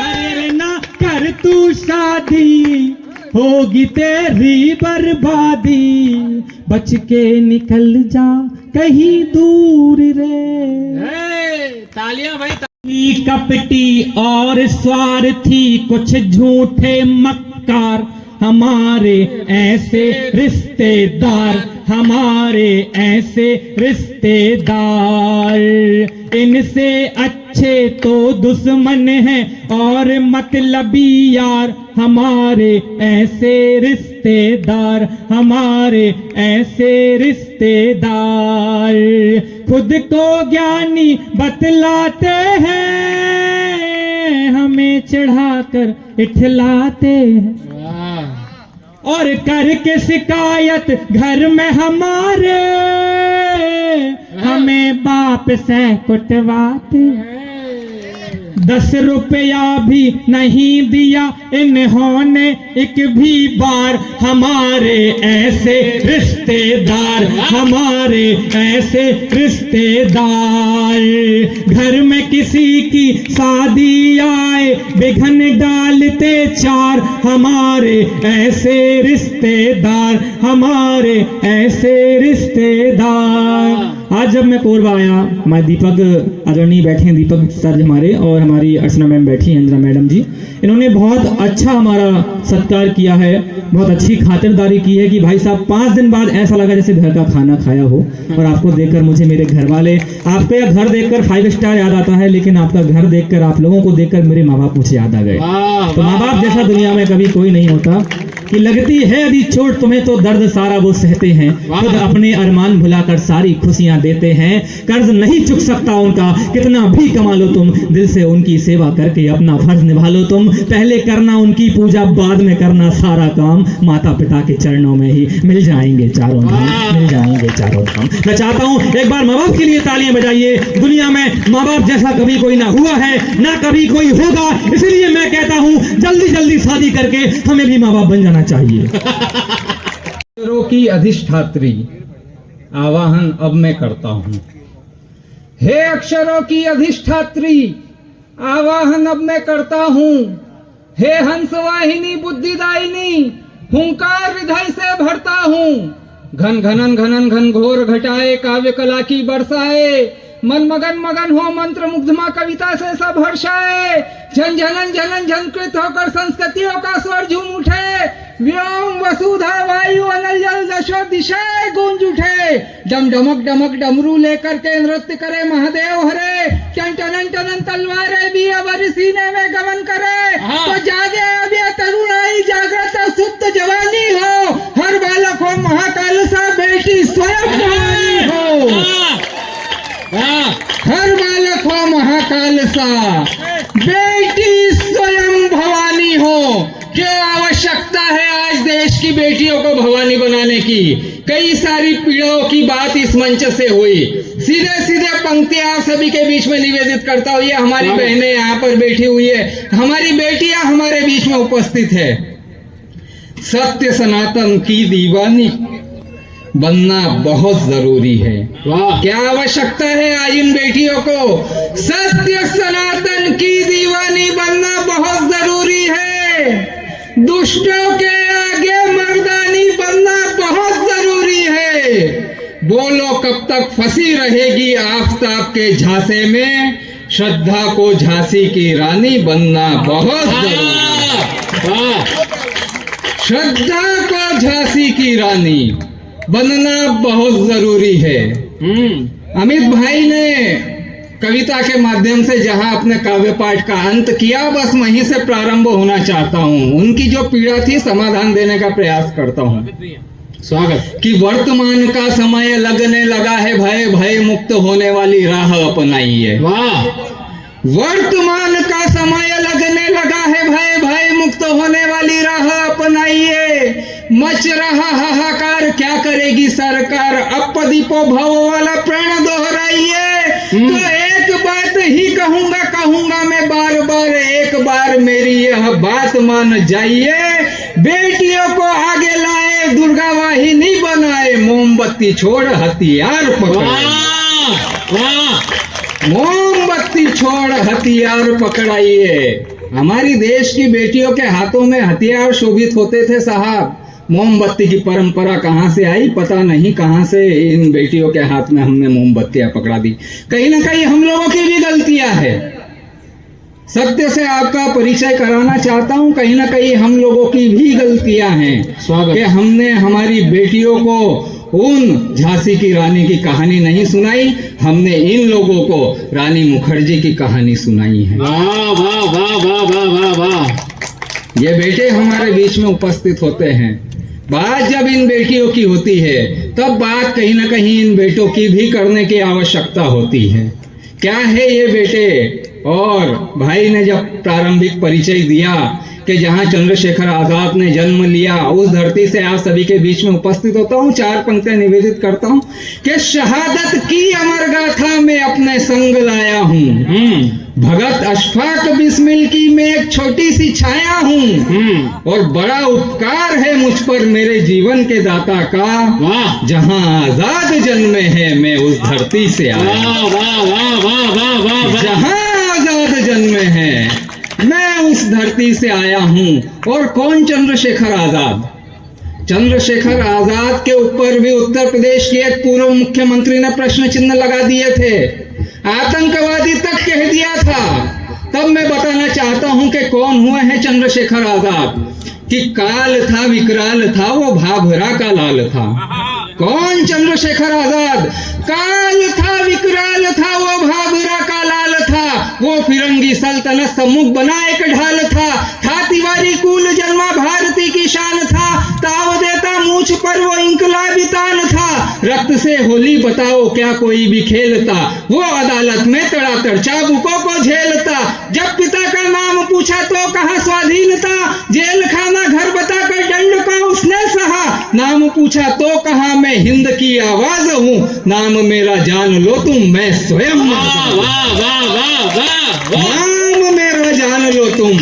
अरे ना कर तू शादी, होगी तेरी बर्बादी, बच के निकल जा कहीं दूर रे। तालियां भाई। कपटी और स्वार्थी कुछ झूठे मक्कार, हमारे ऐसे रिश्तेदार, हमारे ऐसे रिश्तेदार, इनसे अच्छे तो दुश्मन हैं और मतलबी यार, हमारे ऐसे रिश्तेदार, हमारे ऐसे रिश्तेदार, खुद को ज्ञानी बतलाते हैं, हमें चढ़ाकर इठलाते हैं और करके शिकायत घर में हमारे, हमें बाप से कुटवाते हैं। 10 रुपया भी नहीं दिया इन्होंने एक भी बार, हमारे ऐसे रिश्तेदार, हमारे ऐसे रिश्तेदार। घर में किसी की शादी आए बिघन डालते चार, हमारे ऐसे रिश्तेदार, हमारे ऐसे रिश्तेदार। आज जब मैं कोरबा आया, हमारे दीपक आदरणीय बैठे हैं, दीपक सर हमारे, और हमारी अर्चना मैम बैठी हैं, अंजना मैडम जी, इन्होंने बहुत अच्छा हमारा सत्कार किया है, बहुत अच्छी खातिरदारी की है कि भाई साहब 5 दिन बाद ऐसा लगा जैसे घर का खाना खाया हो। और आपको देखकर मुझे मेरे घर वाले, आपका यह घर देखकर 5 स्टार याद आता है, लेकिन आपका घर देखकर, आप लोगों को देखकर मेरे माँ बाप मुझे याद आ गए। तो माँ बाप जैसा दुनिया में कभी कोई नहीं होता। कि लगती है यदि चोट तुम्हें तो दर्द सारा वो सहते हैं, खुद अपने अरमान भुलाकर सारी खुशियां देते हैं। कर्ज नहीं चुक सकता उनका, कितना भी कमा लो तुम, दिल से उनकी सेवा करके अपना फर्ज निभा लो तुम। पहले करना उनकी पूजा, बाद में करना सारा काम, माता पिता के चरणों में ही मिल जाएंगे चारों धाम, मिल जाएंगे चारों धाम। मैं चाहता हूँ एक बार माँ बाप के लिए तालियां बजाइए। दुनिया में माँ बाप जैसा कभी कोई ना हुआ है, ना कभी कोई होगा। इसलिए मैं कहता हूँ जल्दी जल्दी शादी करके हमें भी माँ बाप बन जाना चाहिए। अक्षरों की अधिष्ठात्री आवाहन अब मैं करता हूं। हे अक्षरों की अधिष्ठात्री आवाहन अब मैं करता हूं। हे हंसवाहिनी बुद्धिदायिनी हुंकार हृदय से भरता हूं। घन घनन घनन घन घोर घटाए काव्य कला की बरसाए, मन मगन मगन हो मंत्र मुग्धमा कविता से सब हर्षाए। झन झनन झनन झनकृत होकर संस्कृतियों का स्वर झूम उठे। व्योम वसुधा वायु अनल जल दशो दिशाएं गूंज उठे। डम डमक डमक डमरू लेकर के नृत्य करे महादेव हरे। टन टनन टनन तलवारें भी अब सीने में गमन करे। तो जागे अब ये तरुणाई जागृत सुप्त जवानी हो। हर बालक हो महाकाल सा बेटी स्वयं भवानी हो। हर बालक हो महाकाल सा बेटी स्वयं भवानी हो। क्या आवश्यकता है आज देश की बेटियों को भवानी बनाने की। कई सारी पीड़ाओं की बात इस मंच से हुई। सीधे सीधे पंक्तियां आप सभी के बीच में निवेदित करता हूं। ये हमारी बहनें यहाँ पर बैठी हुई है, हमारी बेटियां हमारे बीच में उपस्थित है। सत्य सनातन की दीवानी बनना बहुत जरूरी है। क्या आवश्यकता है आज इन बेटियों को। सत्य सनातन की दीवानी बनना बहुत जरूरी है। दुष्टों के आगे मर्दानी बनना बहुत जरूरी है। बोलो कब तक फंसी रहेगी आफताब के झांसे में। श्रद्धा को झांसी की रानी बनना बहुत जरूरी है। श्रद्धा को झांसी की रानी बनना बहुत जरूरी है। अमित भाई ने कविता के माध्यम से जहां अपने काव्य पाठ का अंत किया, बस वहीं से प्रारंभ होना चाहता हूं। उनकी जो पीड़ा थी समाधान देने का प्रयास करता हूं। स्वागत। कि वर्तमान का समय लगने लगा है, भय भय मुक्त होने वाली राह अपनाइए। वाह। वर्तमान का समय लगने लगा है, भय भय मुक्त होने वाली राह अपनाइए। मच रहा हाहाकार क्या करेगी सरकार, अपदीपो भव वाला प्रण दोहराइए। तो एक बात ही कहूंगा मैं बार बार, एक बार मेरी यह बात मान जाइए। बेटियों को आगे लाए, दुर्गा वाहिनी बनाए, मोमबत्ती छोड़ हथियार पकड़ाए। मोमबत्ती छोड़ हथियार पकड़ाइए। हमारी देश की बेटियों के हाथों में हथियार शोभित होते थे साहब। मोमबत्ती की परंपरा कहाँ से आई पता नहीं, कहाँ से इन बेटियों के हाथ में हमने मोमबत्तियां पकड़ा दी। कहीं ना कहीं हम लोगों की भी गलतियां है। सत्य से आपका परिचय कराना चाहता हूं, कहीं ना कहीं हम लोगों की भी गलतियां हैं कि हमने हमारी बेटियों को उन झांसी की रानी की कहानी नहीं सुनाई, हमने इन लोगों को रानी मुखर्जी की कहानी सुनाई है। वाह वाह वाह वाह वाह वाह वाह। ये बेटे हमारे बीच में उपस्थित होते हैं। बात जब इन बेटियों की होती है तब बात कहीं ना कहीं इन बेटों की भी करने की आवश्यकता होती है। क्या है ये बेटे और भाई ने जब प्रारंभिक परिचय दिया कि जहां चंद्रशेखर आजाद ने जन्म लिया उस धरती से आप सभी के बीच में उपस्थित होता हूं, 4 पंक्तियां निवेदित करता हूं कि शहादत की अमर गाथा में अपने संग लाया हूं, भगत अशफाक बिस्मिल की मैं एक छोटी सी छाया हूं, और बड़ा उपकार है मुझ पर मेरे जीवन के दाता का, जहां आजाद जन्मे है मैं उस धरती से आया, जहां आजाद जन्मे हैं मैं उस धरती से आया हूं। और कौन चंद्रशेखर आजाद? चंद्रशेखर आजाद के ऊपर भी उत्तर प्रदेश के एक पूर्व मुख्यमंत्री ने प्रश्न चिन्ह लगा दिए थे, आतंकवादी तक कह दिया था। तब मैं बताना चाहता हूं कि कौन हुए हैं चंद्रशेखर आजाद, कि काल था विकराल था वो भाभरा का लाल था। कौन चंद्रशेखर आजाद? काल था विकराल था वो भाभरा का लाल था, वो फिरंगी सल्तनत सम्मुख बना एक ढाल था तिवारी कुल जन्मा भारती की शान था, ताव देता मूछ पर वो इंकलाबी तान था, रक्त से होली बताओ क्या कोई भी खेलता, वो अदालत में तड़ातड़ चाबुकों को झेलता, जब पिता का नाम पूछा तो कहा स्वाधीनता, जेल खाना घर बताकर दंड का उसने सहा, नाम पूछा तो कहा मैं हिंद की आवाज हूँ, नाम मेरा जान लो तुम मैं स्वयं, नाम मेरा जान लो तुम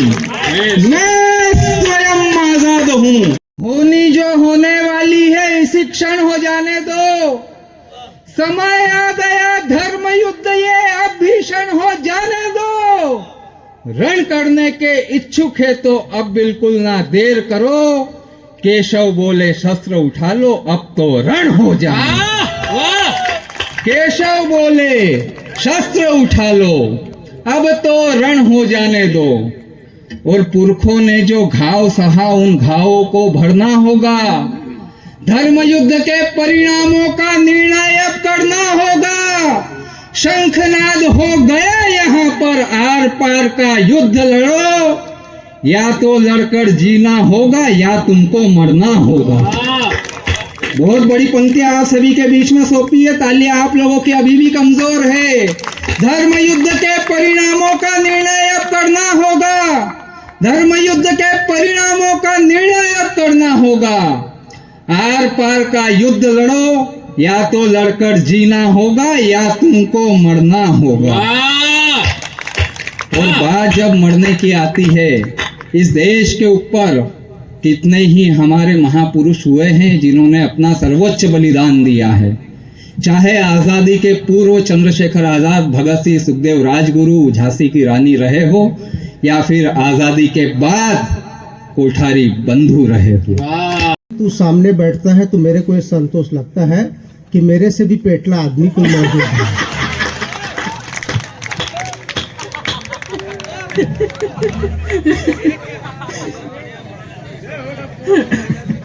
मैं स्वयं आजाद हूँ। होनी जो होने वाली है इसी क्षण हो जाने दो, समय आ गया धर्म युद्ध ये अब भीषण हो जाने दो, रण करने के इच्छुक है तो अब बिल्कुल ना देर करो, केशव बोले शस्त्र उठा लो अब तो रण हो जाए, केशव बोले शस्त्र उठा लो अब तो रण हो जाने दो, और पुरखों ने जो घाव सहा उन घावों को भरना होगा, धर्म युद्ध के परिणामों का निर्णय अब करना होगा, शंखनाद हो गया यहाँ पर आर पार का युद्ध लड़ो, या तो लड़कर जीना होगा या तुमको मरना होगा। बहुत बड़ी पंक्तियां आप सभी के बीच में सौंपी है, तालियां आप लोगों की अभी भी कमजोर है। धर्म युद्ध के परिणामों का निर्णय अब करना होगा, धर्म युद्ध के परिणामों का निर्णय अब करना होगा, आर पार का युद्ध लड़ो, या तो लड़कर जीना होगा या तुमको मरना होगा। और बात जब मरने की आती है, इस देश के ऊपर कितने ही हमारे महापुरुष हुए हैं जिन्होंने अपना सर्वोच्च बलिदान दिया है, चाहे आजादी के पूर्व चंद्रशेखर आजाद, भगत सिंह, सुखदेव, राजगुरु, झांसी की रानी रहे हो, या फिर आजादी के बाद कोठारी बंधु रहे हो। तू सामने बैठता है तो मेरे को ये संतोष लगता है कि मेरे से भी पेटला आदमी कोई मौजूद है।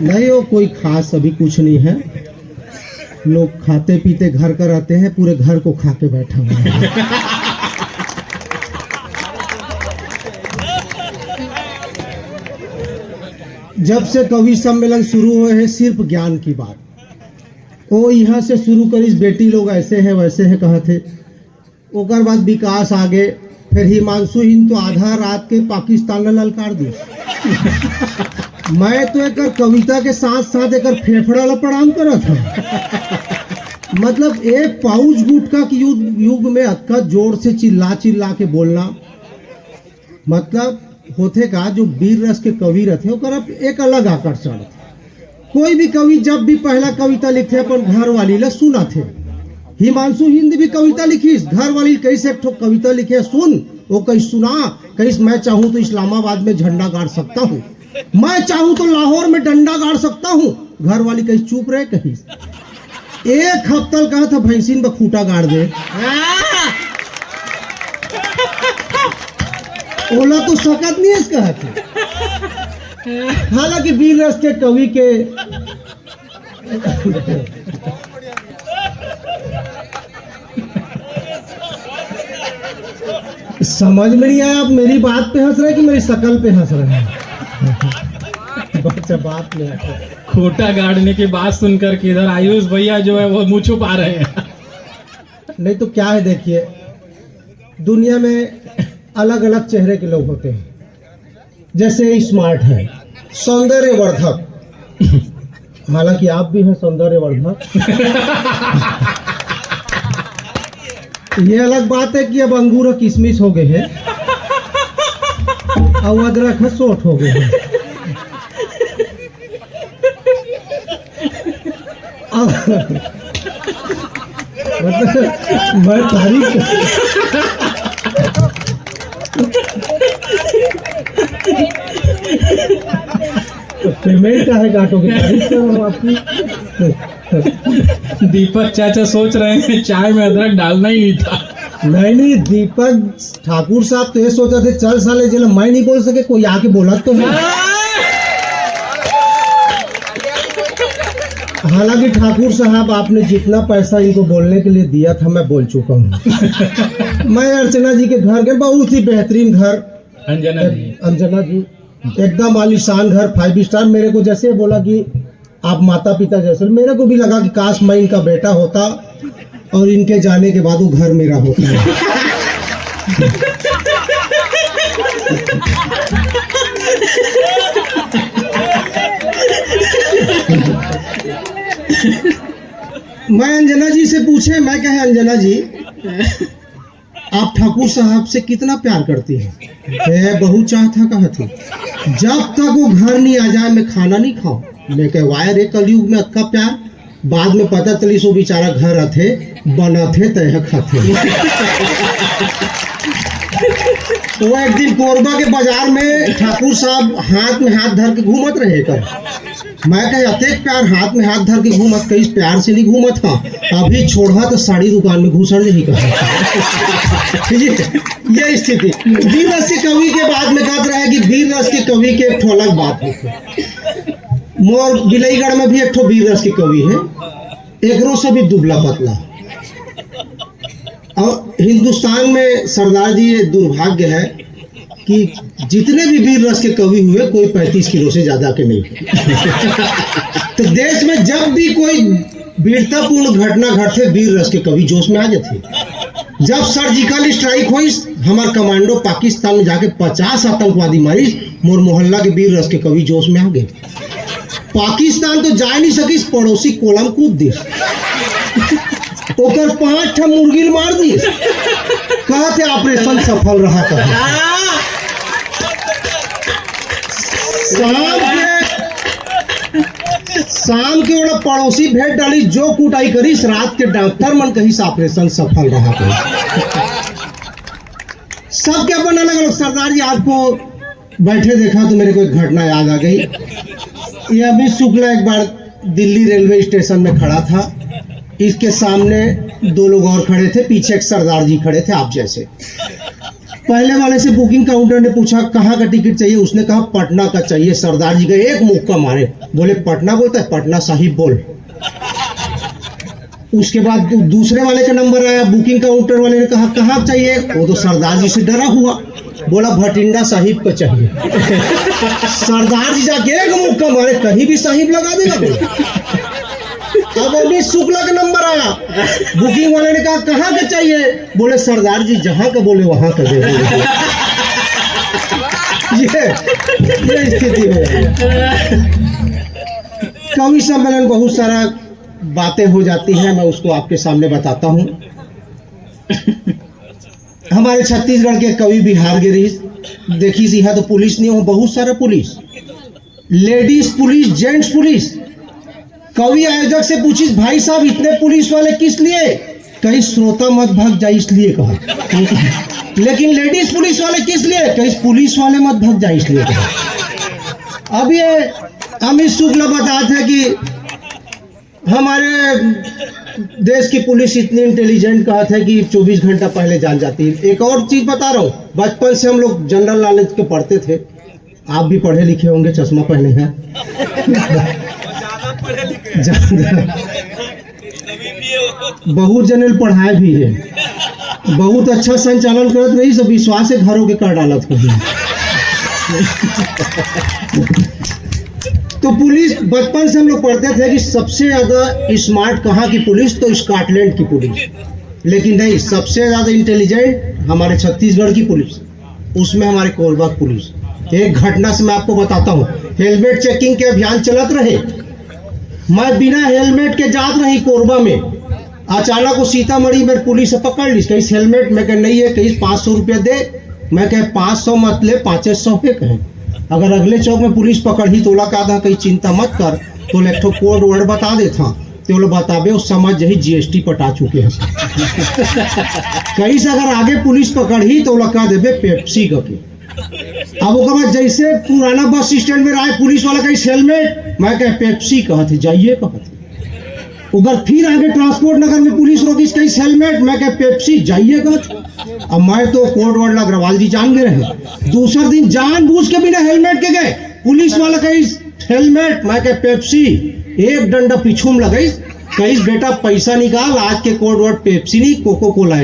नहीं वो कोई खास अभी कुछ नहीं है, लोग खाते पीते घर का रहते हैं, पूरे घर को खा के बैठा हुआ है। जब से कवि सम्मेलन शुरू हुए हैं सिर्फ ज्ञान की बात, वो यहाँ से शुरू करी, बेटी लोग ऐसे हैं वैसे हैं कहा थे, ओकर बाद विकास आगे, फिर हिमांशु हिंद तो आधा रात के पाकिस्तान ललकार दी। मैं तो एक कविता के साथ साथ एक फेफड़ा ला प्रणाम करा था। मतलब एक पाउच गुटखा की युग में अक्का जोर से चिल्ला चिल्ला के बोलना, मतलब होते का जो वीर रस के कवि रहते ओकर एक अलग आकर्षण। कोई भी कवि जब भी पहला कविता लिखे अपन घर वाली ला सुना थे, हिमांशु हिंद भी कविता लिखी, घर वाली कैसे एक कविता लिखे सुन, वो कहीं सुना, कहीं मैं चाहूँ तो इस्लामाबाद में झंडा गाड़ सकता हूँ, मैं चाहूँ तो लाहौर में डंडा गाड़ सकता हूँ, घर वाली कहीं चुप रहे, कहीं एक हफ्ता कहा था भैंसीन ब खूटा गाड़ दे, ओला तो सकत नहीं है इसका। हालांकि वीर रस के कवि के समझ में नहीं आया, आप मेरी बात पे हंस रहे हैं कि मेरी शकल पे हंस रहे हैं? बात नहीं है। खोटा गाड़ने की बात सुनकर के इधर आयुष भैया जो है वो मुंह छुपा रहे हैं। नहीं तो क्या है, देखिए दुनिया में अलग अलग चेहरे के लोग होते हैं। जैसे स्मार्ट है, सौंदर्यवर्धक, हालांकि आप भी हैं सौंदर्यवर्धक। ये अलग बात है कि अब अंगूर और किशमिश हो गए हैं और अदरक है सोट हो गए हैं। मतलब मैं तारीफ पेमेंट का है, काटोगे तारीफ कर रहा हूँ आपकी। दीपक चाचा सोच रहे हैं चाय में अदरक डालना ही नहीं था। नहीं, दीपक ठाकुर साहब तो ये सोचा थे चल साले जिला मैं नहीं बोल सके, कोई आके बोला तो है। हालांकि ठाकुर साहब आपने जितना पैसा इनको बोलने के लिए दिया था मैं बोल चुका हूँ। मैं अर्चना जी के घर गए, बहुत ही बेहतरीन घर, अंजना जी एकदम आलीशान घर, 5 स्टार। मेरे को जैसे बोला कि आप माता पिता जैसे, मेरे को भी लगा कि काश मैं इनका बेटा होता और इनके जाने के बाद वो घर मेरा होता है। मैं अंजना जी से पूछे, मैं कहे अंजना जी आप ठाकुर साहब से कितना प्यार करती हैं? बहुत चाहता कहा थी, जब तक वो घर नहीं आ जाए मैं खाना नहीं खाऊं। मैं कहे वायर एक कलयुग में अक्का प्यार, बाद में पता चली सो बेचारा घर आते बना थे तय खाते। वो एक दिन कोरबा के बाजार में ठाकुर साहब हाथ में हाथ धर के घूमत रहे कर। मैं कहे अतेक प्यार हाथ में हाथ धर के घूमत, कहीं प्यार से नहीं घूमत था, अभी छोड़ा तो साड़ी दुकान में घुसर नहीं कहा। ये स्थिति वीर रस के कवि के बाद में कहते रहे कि वीर रस के कवि के एक अलग बात है। मोर बिलईगढ़ में भी एक ठो वीर रस के कवि है, एकरों से भी दुबला पतला। और हिंदुस्तान में सरदार जी ये दुर्भाग्य है कि जितने भी वीर रस के कवि हुए कोई 35 किलो से ज्यादा के नहीं। तो देश में जब भी कोई वीरतापूर्ण घटना घटते वीर रस के कवि जोश में आ जाते। जब सर्जिकल स्ट्राइक हुई, हमार कमांडो पाकिस्तान में जाके 50 आतंकवादी मारी, मोर मोहल्ला के वीर रस के कवि जोश में आ गए। पाकिस्तान तो जा नहीं सकी, पड़ोसी कोलम कूद दी, ओकर 5 मुर्गिल मार दी। कहते ऑपरेशन सफल रहा था। शाम के ओड़ा पड़ोसी भेंट डाली, जो कुटाई करी रात के डॉक्टर मन कही ऑपरेशन सफल रहा था। सब क्या बना लगा। सरदार जी आपको बैठे देखा तो मेरे को एक घटना याद आ गई। ये अभी शुक्ला एक बार दिल्ली रेलवे स्टेशन में खड़ा था, इसके सामने 2 लोग और खड़े थे, पीछे एक सरदार जी खड़े थे आप जैसे। पहले वाले से बुकिंग काउंटर ने पूछा कहाँ का टिकट चाहिए, उसने कहा पटना का चाहिए। सरदार जी का एक मुक्का मारे, बोले पटना बोलता है, पटना साहिब बोल। उसके बाद दूसरे वाले का नंबर आया, बुकिंग काउंटर वाले ने कहा कहाँ चाहिए, वो तो सरदार जी से डरा हुआ, बोला भटिंडा साहिब का चाहिए। सरदार जी जाके एक मुक्का मारे, कहीं भी साहिब लगा देगा। अब अभी शुक्ला का नंबर आया, बुकिंग वाले ने कहा कहाँ का चाहिए, बोले सरदार जी जहाँ का बोले वहां का दे। ये स्थिति है। कवि सम्मेलन बहुत सारा बातें हो जाती हैं, मैं उसको आपके सामने बताता हूँ। हमारे छत्तीसगढ़ के कवि बिहार गिरीश देखी सी है तो पुलिस नहीं हो, बहुत सारा police, ladies police, gents police. कवि आयोजक से पूछी भाई साहब इतने पुलिस वाले किस लिए, कहीं श्रोता मत भाग जाए इसलिए कहा। लेकिन लेडीज पुलिस वाले किस लिए, कहीं पुलिस वाले मत भाग जाए इसलिए कहा। अब ये अमित शुक्ला बताते हैं कि हमारे देश की पुलिस इतनी इंटेलिजेंट कहा था कि 24 घंटा पहले जान जाती है। एक और चीज बता रहा हूँ, बचपन से हम लोग जनरल नॉलेज के पढ़ते थे, आप भी पढ़े लिखे होंगे, चश्मा पहने हैं। बहुत जनरल पढ़ाए भी है, बहुत अच्छा संचालन करत रही, सब विश्वास है घरों के कर डालत कभी। तो पुलिस बचपन से हम लोग पढ़ते थे कि सबसे ज्यादा स्मार्ट कहाँ की पुलिस, तो स्कॉटलैंड की पुलिस। लेकिन नहीं, सबसे ज्यादा इंटेलिजेंट हमारे छत्तीसगढ़ की पुलिस, उसमें हमारे कोरबा पुलिस। एक घटना से मैं आपको बताता हूँ, हेलमेट चेकिंग के अभियान चलत रहे, मैं बिना हेलमेट के जात रही कोरबा में, अचानक वो सीतामढ़ी में पुलिस से पकड़ ली, कहीं हेलमेट, मैं कह नहीं है, कहीं 500 रुपया दे, मैं कह 500 मत ले, 500 पे कहे। अगर अगले चौक में पुलिस पकड़ी तो ओला कहा था कहीं चिंता मत कर, तो एक ठो कोड वर्ड बता देता, तो ओला बताबे उस समाज यही GST पटा चुके हैं। कहीं से अगर आगे पुलिस पकड़ी तो ओला कह देबे पेप्सी करके। अब ओकर बाद जैसे पुराना बस स्टैंड में आए पुलिस वाला कहीं हेलमेट, मैं कह पेप्सी कहते जाइए कहते। उधर फिर आगे ट्रांसपोर्ट नगर में पुलिस रोकी कहीं हेलमेट, मैं कह पेप्सी जाइए कहते। अब मैं तो कोड वर्ड अग्रवाल जी जान गए रहे, दूसरा दिन जानबूझ के बिना हेलमेट के गए, पुलिस वाला कहीं हेलमेट, मैं कह पेप्सी, एक डंडा पीछू में लगाई, कहीं बेटा पैसा निकाल, आज के कोड वर्ड पेप्सी नहीं कोको कोला है।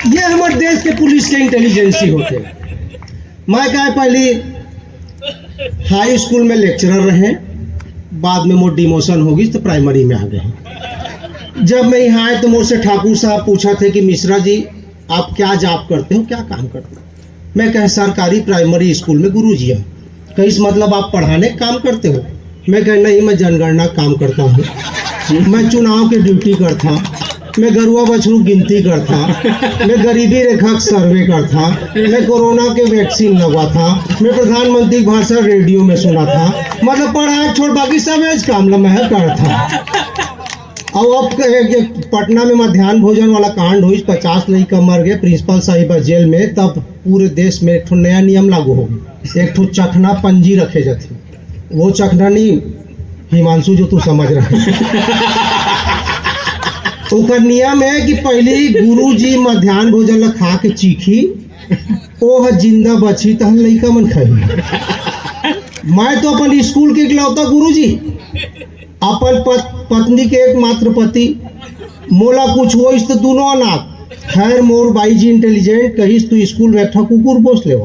ये हमारे देश के पुलिस के इंटेलिजेंसी होते हैं। मैं क्या पहले हाई स्कूल में लेक्चरर रहे, बाद में मोर डिमोशन होगी तो प्राइमरी में आ गए। जब मैं यहाँ आए तो मुझसे ठाकुर साहब पूछा थे कि मिश्रा जी आप क्या जॉब करते हो, क्या काम करते हो? मैं कह सरकारी प्राइमरी स्कूल में गुरुजी है। कहीं मतलब आप पढ़ाने काम करते हो? मैं कह नहीं, मैं जनगणना काम करता हूँ, मैं चुनाव की ड्यूटी करता, मैं गरुआ बछरू गिनती करता, मैं गरीबी रेखा सर्वे करता, मैं कोरोना के वैक्सीन लगवा था, मैं प्रधानमंत्री भाषण रेडियो में सुना था, मतलब पढ़ाई छोड़ बाकी सब एज काम मैं करता। अब कहे कि पटना में मध्याह्न भोजन वाला कांड हुई, 50 लड़का मर गए, प्रिंसिपल साहिबा जेल में, तब पूरे देश में एक ठो नया नियम लागू हो गया, एक ठो चखना पंजी रखे जाते, वो चखना नहीं हिमांशु जो तू समझ रहे तो नियम है कि पहले गुरु जी मध्याह्न भोजन ला खा के चीखी, ओह जिंदा बची तहन लड़का मन खाई। मैं तो अपन स्कूल के इकलौता गुरु जी, अपन पत्नी के एकमात्र पति, मोला कुछ हो इस तो दोनों अनाथ। खैर मोर बाई जी इंटेलिजेंट, कहिस तू स्कूल में एक कुकुर पोस ले,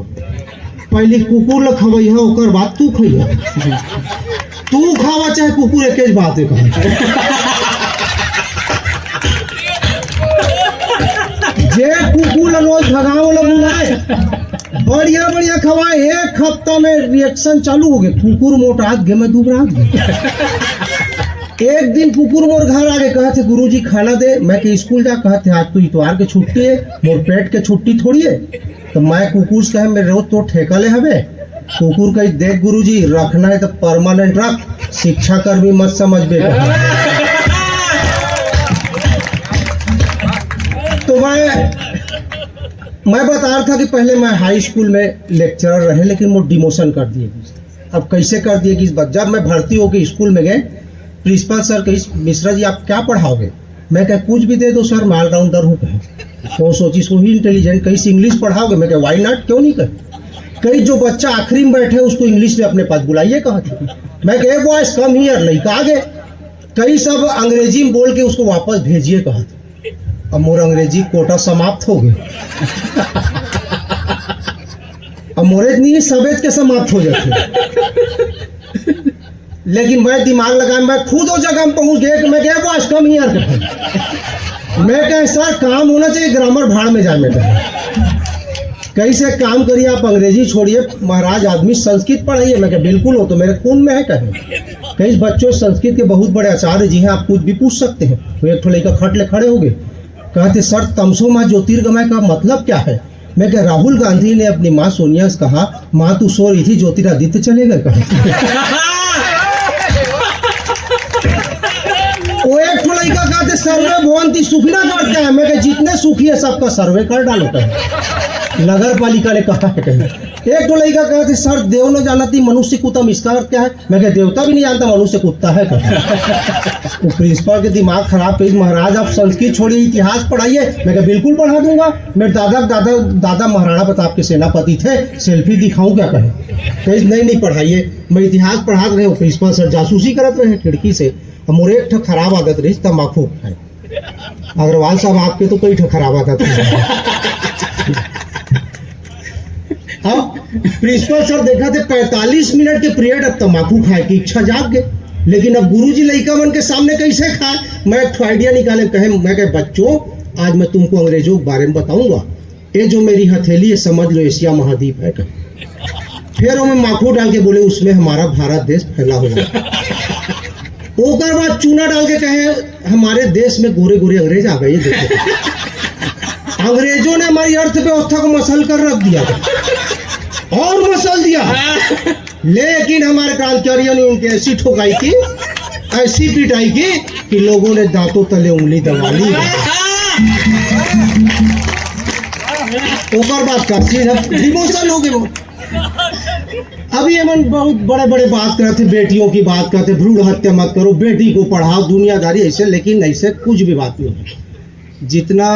पहले कुकुर ला खवैया, ओकर बाद तू खैया, तू खावा चाहे कुकुर, एक बात है कहा। जे कुकुर रोज भगाओ लगाए, बढ़िया बढ़िया खवाए, एक हफ्ता में रिएक्शन चालू हो गए, कुकुर मोटा गए, मैं दुबरा एक दिन कुकुर मोर घर आगे कहा थे गुरुजी खाना दे, मैं के स्कूल जा, कहा थे आज तो इतवार के छुट्टी है, मोर पेट के छुट्टी थोड़ी है। तो मैं कुकुर से कहे मेरे रोज तो ठेका ले हवे, कुकुर कही देख गुरुजी रखना है तो परमानेंट रख, शिक्षा कर्मी मत समझ बे। तो मैं बता रहा था कि पहले मैं हाई स्कूल में लेक्चरर रहे, लेकिन वो डिमोशन कर दिए। अब कैसे कर दिए कि जब मैं भर्ती होकर स्कूल में गए, प्रिंसिपल सर कही मिश्रा जी आप क्या पढ़ाओगे? मैं कह कुछ भी दे दो सर, मैं ऑलराउंडर हूँ। कहे तो सोची सो ही इंटेलिजेंट, कहीं इंग्लिश पढ़ाओगे? मैं कह वाई नॉट, क्यों नहीं कहे। कहीं जो बच्चा आखिरी में बैठे उसको इंग्लिश में अपने पास बुलाइए कहा था। मैं कहे बॉयस कम हियर, लड़का आगे, कई सब अंग्रेजी में बोल के उसको वापस भेजिए कहा था। अब मोर अंग्रेजी कोटा समाप्त हो गए, अब मोरे नहीं सबेज के समाप्त हो जाते। लेकिन मैं दिमाग लगाया, मैं खुद वो जगह में पहुंच गया कि मैं क्या बॉस कम ही यार, मैं कह सर काम होना चाहिए, ग्रामर भाड़ में जाए। मैं कैसे काम करिए आप, अंग्रेजी छोड़िए महाराज, आदमी संस्कृत पढ़ाइए। मैं कह बिल्कुल, हो तो मेरे खून में है। कहे कई बच्चों संस्कृत के बहुत बड़े आचार्य जी हैं, आप कुछ भी पूछ सकते हैं। वो एक लड़का खट ले खड़े हो गए, कहते सर तमसो माँ ज्योतिर्गमय का मतलब क्या है? मैं कह राहुल गांधी ने अपनी माँ सोनिया से कहा, माँ तू सो रही थी ज्योतिरादित्य चले गए। कहा वो एक लड़का कहते सर्वे भवंती सुखिना करते हैं। मैं कह जितने सुखी है सबका सर्वे कर डालो। कहे नगर पालिका ने कहा है। कहीं एक लड़का कहते सर देव न जानती मनुष्य कुत्तम, इसका अर्थ क्या है? मैं कह देवता भी नहीं जानता मनुष्य कुत्ता है। तो प्रिंसिपल के दिमाग खराब है, महाराज आप संस्कृत छोड़िए इतिहास पढ़ाइए। मैं कह बिल्कुल पढ़ा दूंगा, मेरे दादा महाराणा प्रताप के सेनापति थे, सेल्फी दिखाऊं क्या? कहे नहीं पढ़ाइए, मैं इतिहास पढ़ा रहे। प्रिंसिपल सर जासूसी करते रहे खिड़की से। मोरे एक ठो खराब आदत रही तम्बाकू है। अग्रवाल साहब आपके तो कई ठो खराब आदत है। अब प्रिंसिपल सर देखा थे 45 मिनट के पीरियड, अब तम्बाकू खाए की इच्छा जाग गए। लेकिन अब गुरुजी लड़का बन के सामने कैसे खाए। मैं एक आइडिया निकाले, कहे मैं कहे बच्चों आज मैं तुमको अंग्रेजों के बारे में बताऊंगा। ये जो मेरी हथेली है समझ लो एशिया महाद्वीप है। फिर हमें माखो डाल के बोले उसमें हमारा भारत देश फैला हुआ है। ओकर बाद चूना डाल के कहे हमारे देश में गोरे गोरे अंग्रेज आ गए। देखो अंग्रेजों ने हमारी अर्थव्यवस्था को मसल कर रख दिया और मसल दिया, लेकिन हमारे क्रांतिकारियों ने उनके ऐसी ठोकाई की, ऐसी पिटाई की कि लोगों ने दांतों तले उंगली दबा ली। ओकर बाद का डिमोशन हो गए। अभी हम बहुत बड़े बड़े बात करते, बेटियों की बात करते, भ्रूण हत्या मत करो, बेटी को पढ़ाओ, दुनियादारी ऐसे, लेकिन ऐसे कुछ भी बात नहीं होती। जितना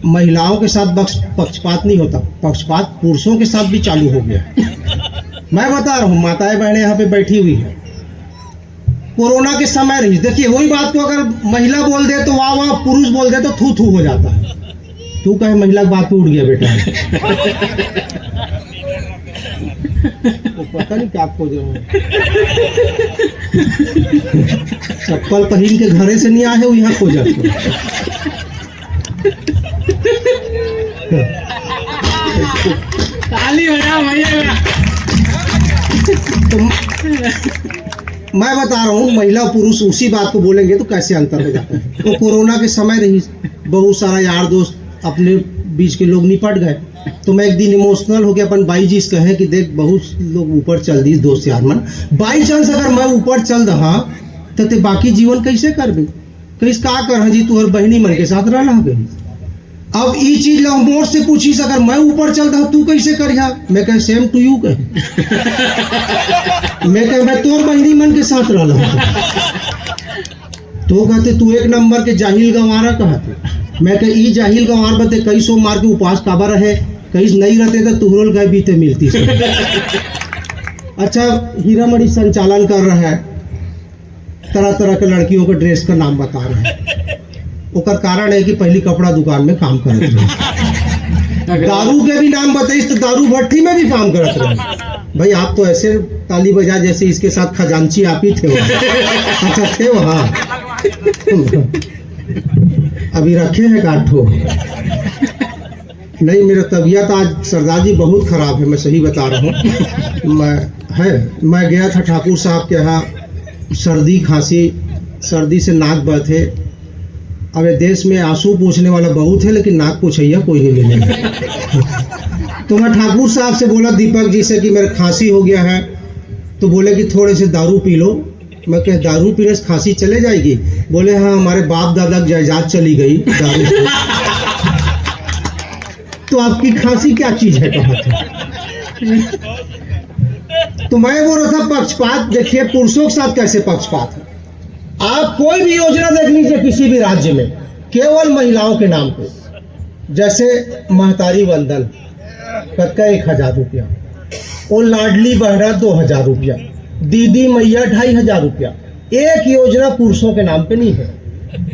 महिलाओं के साथ पक्षपात नहीं होता, पक्षपात पुरुषों के साथ भी चालू हो गया। मैं बता रहा हूँ, माताएं बहनें यहाँ पे बैठी हुई है, कोरोना के समय रही, देखिए वही बात को अगर महिला बोल दे तो वाह वाह, पुरुष बोल दे तो थू थू हो जाता है। तू कहे महिला की बात पे उठ गया बेटा। वो पता नहीं क्या खोज रहे हो, चप्पल पहन के घरे से नहीं आए हो, यहाँ खोजा ताली बजाओ भैया। तो मैं बता रहा हूँ महिला पुरुष उसी बात को बोलेंगे तो कैसे अंतर हो जाता है। तो कोरोना के समय रही, बहुत सारा यार दोस्त अपने बीच के लोग निपट गए। तो मैं एक दिन इमोशनल हो गया, अपन बाई जी कहे कि देख बहुत लोग ऊपर चल दी दोस्त यार मन, बाई चांस अगर मैं ऊपर चल रहा तो ते बाकी जीवन कैसे करबे, कैसे का कर जी तू हर बहनी मन के साथ रह गई। अब ये चीज ला मोर से पूछीस अगर मैं ऊपर चल रहा तू कैसे करिया, मैं कह सेम टू यू कह। मैं तोर बहनी मन के साथ रह तो कहते तू एक नंबर के जाहिल गंवारा कहते। मैं कह ई जाहिल गंवार बते कई सो मार के उपास काबा रहे, कहीं नहीं रहते तो तुहरोल गए बीते मिलती से। अच्छा हीरामणि संचालन कर रहा है, तरह तरह के लड़कियों के ड्रेस का नाम बता रहे हैं। ओकर कारण है कि पहली कपड़ा दुकान में काम करते रहे, दारू के भी नाम बताइस तो दारू भट्टी में भी काम करते रहे। भाई आप तो ऐसे ताली बजा जैसे इसके साथ खजांची आप ही थे वहाँ। अच्छा थे वहाँ, अभी रखे हैं काठो। नहीं मेरा तबीयत आज सरदार जी बहुत ख़राब है, मैं सही बता रहा हूँ। मैं गया था ठाकुर साहब के यहाँ, सर्दी खांसी, सर्दी से नाक बहे। अब देश में आंसू पूछने वाला बहुत है लेकिन नाक पूछैया कोई नहीं मिलेगा। तो मैं ठाकुर साहब से बोला दीपक जी से कि मेरे खांसी हो गया है, तो बोले कि थोड़े से दारू पी लो। मैं कह दारू पीने से खांसी चले जाएगी? बोले हाँ हमारे बाप दादा की जायदाद चली गई दारू से। तो आपकी खांसी क्या चीज है कहा था? तो मैं बोल रहा था पक्षपात, देखिए पुरुषों के साथ कैसे पक्षपात है। आप कोई भी योजना देख लीजिए किसी भी राज्य में, केवल महिलाओं के नाम पे, जैसे महतारी वंदन कत्का 1000 रुपया, और लाडली बहरा 2000 रुपया, दीदी मैया 2500 रुपया। एक योजना पुरुषों के नाम पे नहीं है।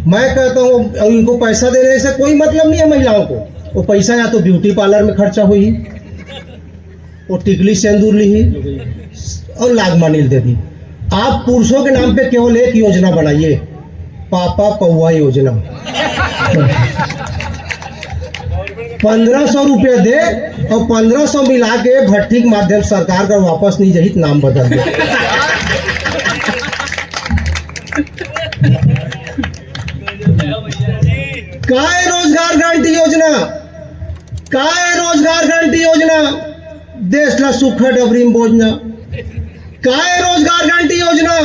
मैं कहता हूँ इनको पैसा देने से कोई मतलब नहीं है महिलाओं को। वो पैसा या तो ब्यूटी पार्लर में खर्चा हुई, और टिकली सिंदूर ली और लागमानिल दे दी। आप पुरुषों के नाम पे केवल एक योजना बनाइए, पापा पौवा योजना। 1500 रुपया दे और 1500 मिला के भट्टी के माध्यम सरकार का वापस नहीं जहित नाम बदल दे। काय रोजगार गारंटी योजना, काय रोजगार गारंटी योजना, देश ला सुख डबरी बोझना। काय रोजगार गारंटी योजना,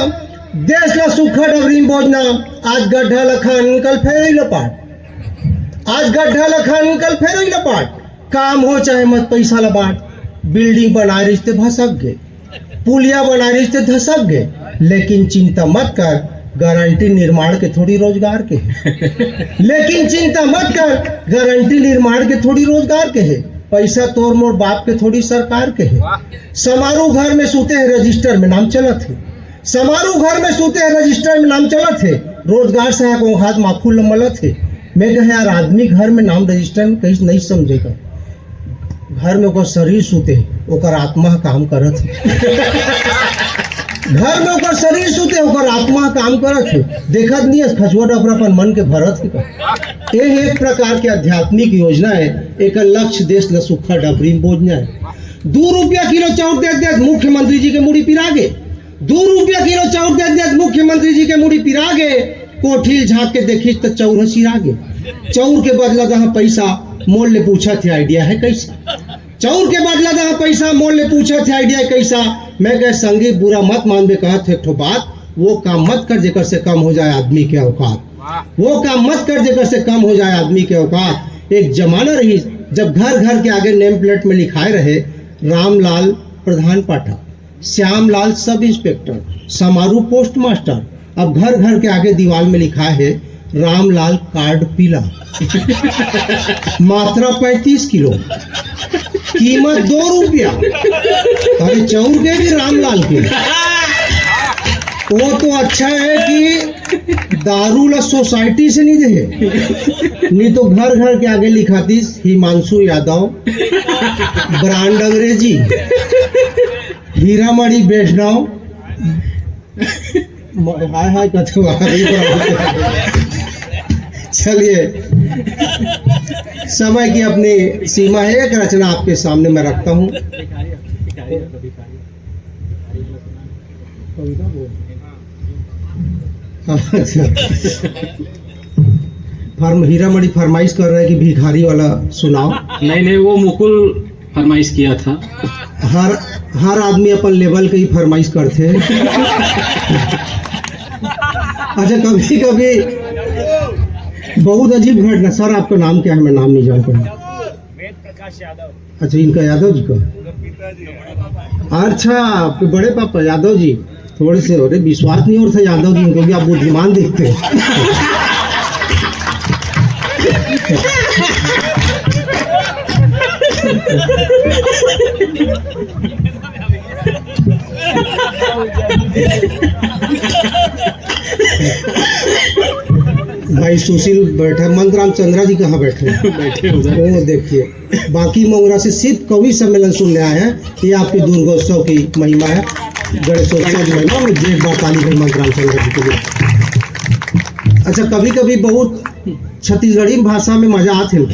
देश ला सुख डबरी बोझना। आज गड्ढा लखन कल फेर लपाट, आज गड्ढा लखन कल फेर लपाट। काम हो चाहे मत पैसा लपाट। बिल्डिंग बना रिश्ते भसक गए, पुलिया बना रिश्ते धसक गए, लेकिन चिंता मत कर गारंटी निर्माण के थोड़ी रोजगार के है। लेकिन चिंता मत कर गारंटी निर्माण के थोड़ी रोजगार के है। पैसा तोड़ मोड़ बाप के थोड़ी सरकार के है। समारोह घर में सूते हैं रजिस्टर में नाम चला थे, समारोह घर में सूते हैं रजिस्टर में नाम चला थे। रोजगार से हाथ माफूल मल थे। मैं कहे यार आदमी घर में नाम रजिस्टर में कहीं नहीं समझेगा, घर में ओकर शरीर सूते ओकर आत्मा काम करत है। घर में ओकर शरीर सूते ओकर आत्मा काम करत है, देखत नहीं है खचुआ डफरा अपन मन के भरत है का। ये एक प्रकार के आध्यात्मिक योजना है, एक लक्ष्य देश ल सुखा डबरी में बोझना है। 2 रुपया किलो चाउर दे दे मुख्यमंत्री जी के मुड़ी पिरागे, 2 रुपया किलो चाउर दे दे मुख्यमंत्री जी के मुड़ी पिरागे, कोठिल झाँक के देखी तो चाउर सिरागे। चाउर के बदला जहाँ पैसा मोल ले पूछा थे आइडिया है कैसा, चाउर के बदला जहाँ पैसा मोल ले पूछा थे आइडिया कैसा। मैं कह संगी बुरा मत मानबे, कहा थे एक ठो बात, वो काम मत कर जेकर से कम हो जाए आदमी के औकात, वो काम मत कर जेकर से कम हो जाए आदमी के औकात। एक जमाना रही जब घर घर के आगे नेम प्लेट में लिखाए रहे रामलाल प्रधान पाठक, Shyamlal sub inspector, Samaru post master. अब घर घर के आगे दीवार में लिखा है रामलाल कार्ड पीला, मात्रा 35 किलो, कीमत 2 रुपया। अरे चाउर के भी रामलाल के, वो तो अच्छा है कि दारू ला सोसाइटी से नहीं दे, नहीं तो घर घर के आगे लिखा थी हिमांशु यादव ब्रांड अंग्रेजी, हीरामणि वैष्णव, हाय हाय कथुआ। चलिए, समय की अपनी सीमा है, एक रचना आपके सामने मैं रखता हूँ। हीरामणि फरमाइश कर रहे हैं कि भिखारी वाला सुनाओ। नहीं वो मुकुल फरमाइश किया था। हर आदमी अपन लेवल के ही फरमाइश करते हैं। अच्छा, कभी कभी बहुत अजीब घटना। सर आपका नाम क्या है? मैं नाम नहीं जानता। वेद प्रकाश यादव। अच्छा, इनका यादव जी का? अच्छा, आपके बड़े पापा यादव जी। थोड़े से अरे विश्वास नहीं हो रहा था यादव जी, क्योंकि आप बुद्धिमान दिखते हैं। भाई सुशील बैठे, मंतराम चंद्रा जी कहाँ बैठे? बैठे उधर। वो देखिए, बाकी मोंगरा से सिर्फ कवि सम्मेलन सुनने आए हैं। ये आपके दुर्गोत्सव की महिमा है, गणेशोत्सव की महिमा में जेठ बार ताली गई मंतराम चंद्रा जी के लिए। अच्छा, कभी कभी बहुत छत्तीसगढ़ी भाषा में मजा आते हैं।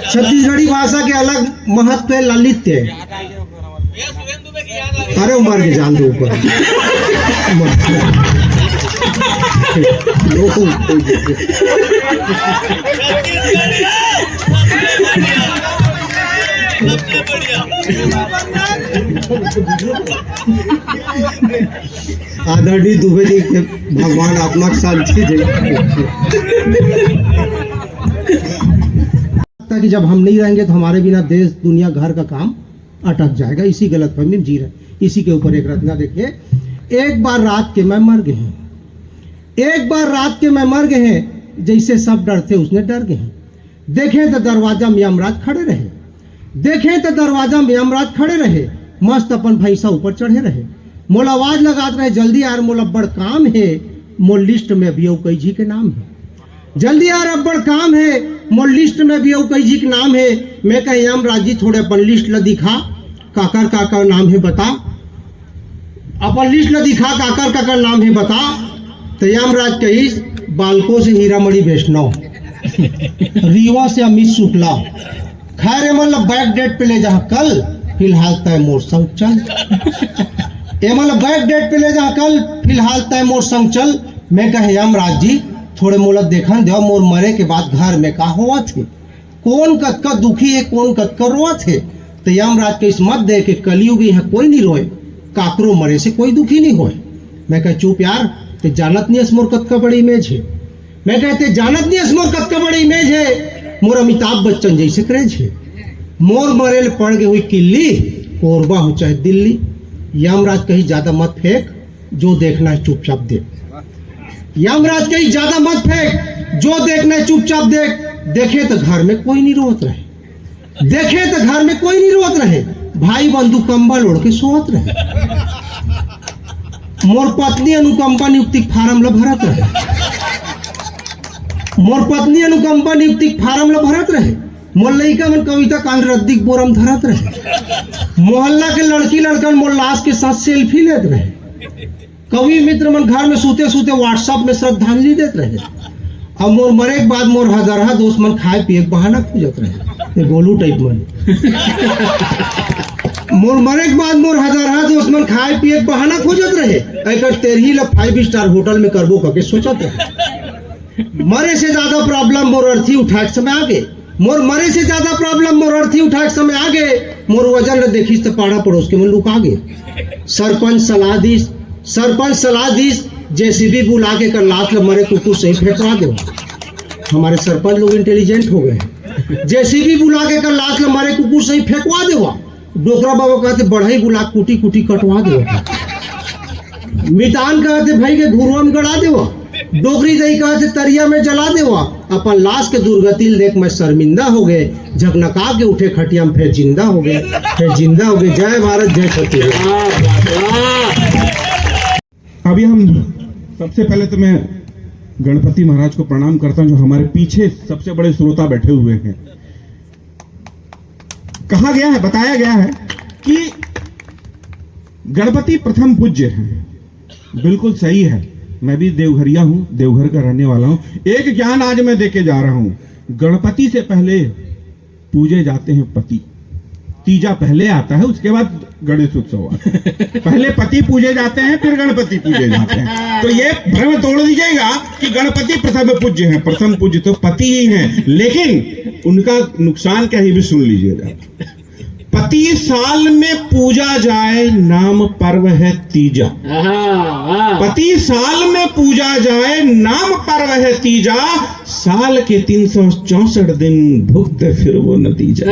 छत्तीसगढ़ी भाषा के अलग महत्व है, ललित्य है। अरे उमर के जान दो ऊपर। आदरणीय दुबे जी के भगवान आत्मा की शांति दे। कि जब हम नहीं रहेंगे तो हमारे बिना देश दुनिया घर का काम अटक जाएगा। इसी गलतफहमी में जी रहे। इसी के ऊपर एक रचना देखिए। एक बार रात के मैं मर गए हैं, एक बार रात के मैं मर गए हैं, जैसे सब डरते उसने डर गए हैं। देखें तो दरवाजा में यमराज खड़े रहे, देखें तो दरवाजा में यमराज खड़े रहे, मस्त अपन भैंसा ऊपर चढ़े रहे। मोल आवाज लगाते रहे, जल्दी यार मोल बड़ काम है, मोल लिस्ट में अभी कई जी के नाम है। जल्दी यार अब बड़ काम है, मोल लिस्ट में भी कई जी के नाम है। मैं कह यमराज जी थोड़े अपन लिस्ट ला दिखा, काकर काकर नाम है बता। अपन लिस्ट ला दिखा, काकर काकर नाम है बता। तो यमराज कही बालकों से हीरामणि वैष्णव, रीवा से अमित शुक्ला, खैर मतलब बैक डेट पे ले जा कल, फिलहाल तय मोर संग चल। मतलब बैक डेट पे ले जा कल, फिलहाल तय मोर संग चल। मैं कहे यमराज जी थोड़े मोला देखन दो, मोर मरे के बाद घर में का हुआ थे, कौन कतका दुखी है, कौन कतका रोआ थे। तो यमराज के इस मत दे के कलयुग है कोई नहीं रोए, काकरो मरे से कोई दुखी नहीं होए। मैं कह चुप यार, ते जानत नहीं मोर कतका बड़ी इमेज है। मैं कहते जानत नहीं मोर कतका बड़ी इमेज है, मोर अमिताभ बच्चन जैसे क्रेज है। मोर मरेल पड़ गई हुई किल्ली, कोरबा हो चाहे दिल्ली। यमराज कहीं ज्यादा मत फेंक, जो देखना है चुपचाप देख। यमराज कहीं ज्यादा मत फेंक, जो देखना है चुपचाप देख। देखे तो घर में कोई नहीं रोत रहे, देखे तो घर में कोई नहीं रोत रहे, भाई बंधु कंबल ओढ़ के सोत रहे। मोर पत्नी अनुकंपा नियुक्ति फार्म ला भरत रहे, मोर पत्नी अनुकंपा नियुक्ति फार्म ला भरत रहे। मोर लड़का मन कविता कांड रद्दिक बोरम धरत रहे। मोहल्ला के लड़की लड़कन मोर लाश के साथ सेल्फी लेते रहे। कवि मित्र मन घर में सूते सूते व्हाट्सएप में श्रद्धांजलि देते रहे। अब मोर मरे के बाद मोर हजारा दोस्त मन खाए पिए के बहाना खोजत रहे, ये गोलू टाइप मन। मोर मरे के बाद मोर हजारा दोस्त मन खाए पिए के बहाना खोजत रहे, एकर तेरही ला 5 स्टार होटल में करबो करके सोचत रहे। मरे से ज्यादा प्रॉब्लम मोर अर्थी उठाए के समय आगे, मोर मरे से ज्यादा प्रॉब्लम मोर अर्थी उठाए के समय आगे, मोर वजन ल देखिस तो पाड़ा पड़ोस के मन लुका गे। सरपंच सलाह दीस जेसीबी बुला के कर लाश ल मरे कुकुर से ही फेंकवा दो। हमारे सरपंच लोग इंटेलिजेंट हो गए। जेसीबी बुला के कर लाश ल मरे कुकुर से ही फेंकवा देवा। डोकरा बाबा कहते बढ़ई बुला कुटी कुटी कटवा देवा। मितान कहते भाई के घुरुआ में गड़ा देवा। डोगरी दही कहते तरिया में जला देवा। अपन लाश के दुर्गति देख मैं शर्मिंदा हो गए, झकनका के उठे खटिया में फिर जिंदा हो गए। जय भारत जय छत्तीसगढ़। अभी हम सबसे पहले तो मैं गणपति महाराज को प्रणाम करता हूं, जो हमारे पीछे सबसे बड़े श्रोता बैठे हुए हैं। कहा गया है, बताया गया है कि गणपति प्रथम पूज्य हैं। बिल्कुल सही है, मैं भी देवघरिया हूं, देवघर का रहने वाला हूं। एक ज्ञान आज मैं देके जा रहा हूं, गणपति से पहले पूजे जाते हैं पति। तीजा पहले आता है, उसके बाद गणेश उत्सव आता है। पहले पति पूजे जाते हैं, फिर गणपति पूजे जाते हैं। तो ये भ्रम तोड़ दीजिएगा कि गणपति प्रथम पूज्य हैं। प्रथम पूज्य तो पति ही हैं, लेकिन उनका नुकसान क्या है भी सुन लीजिएगा। पति साल में पूजा जाए, नाम पर्व है तीजा। पति साल में पूजा जाए, नाम पर्व है तीजा। साल के 364 दिन भुगते फिर वो नतीजा।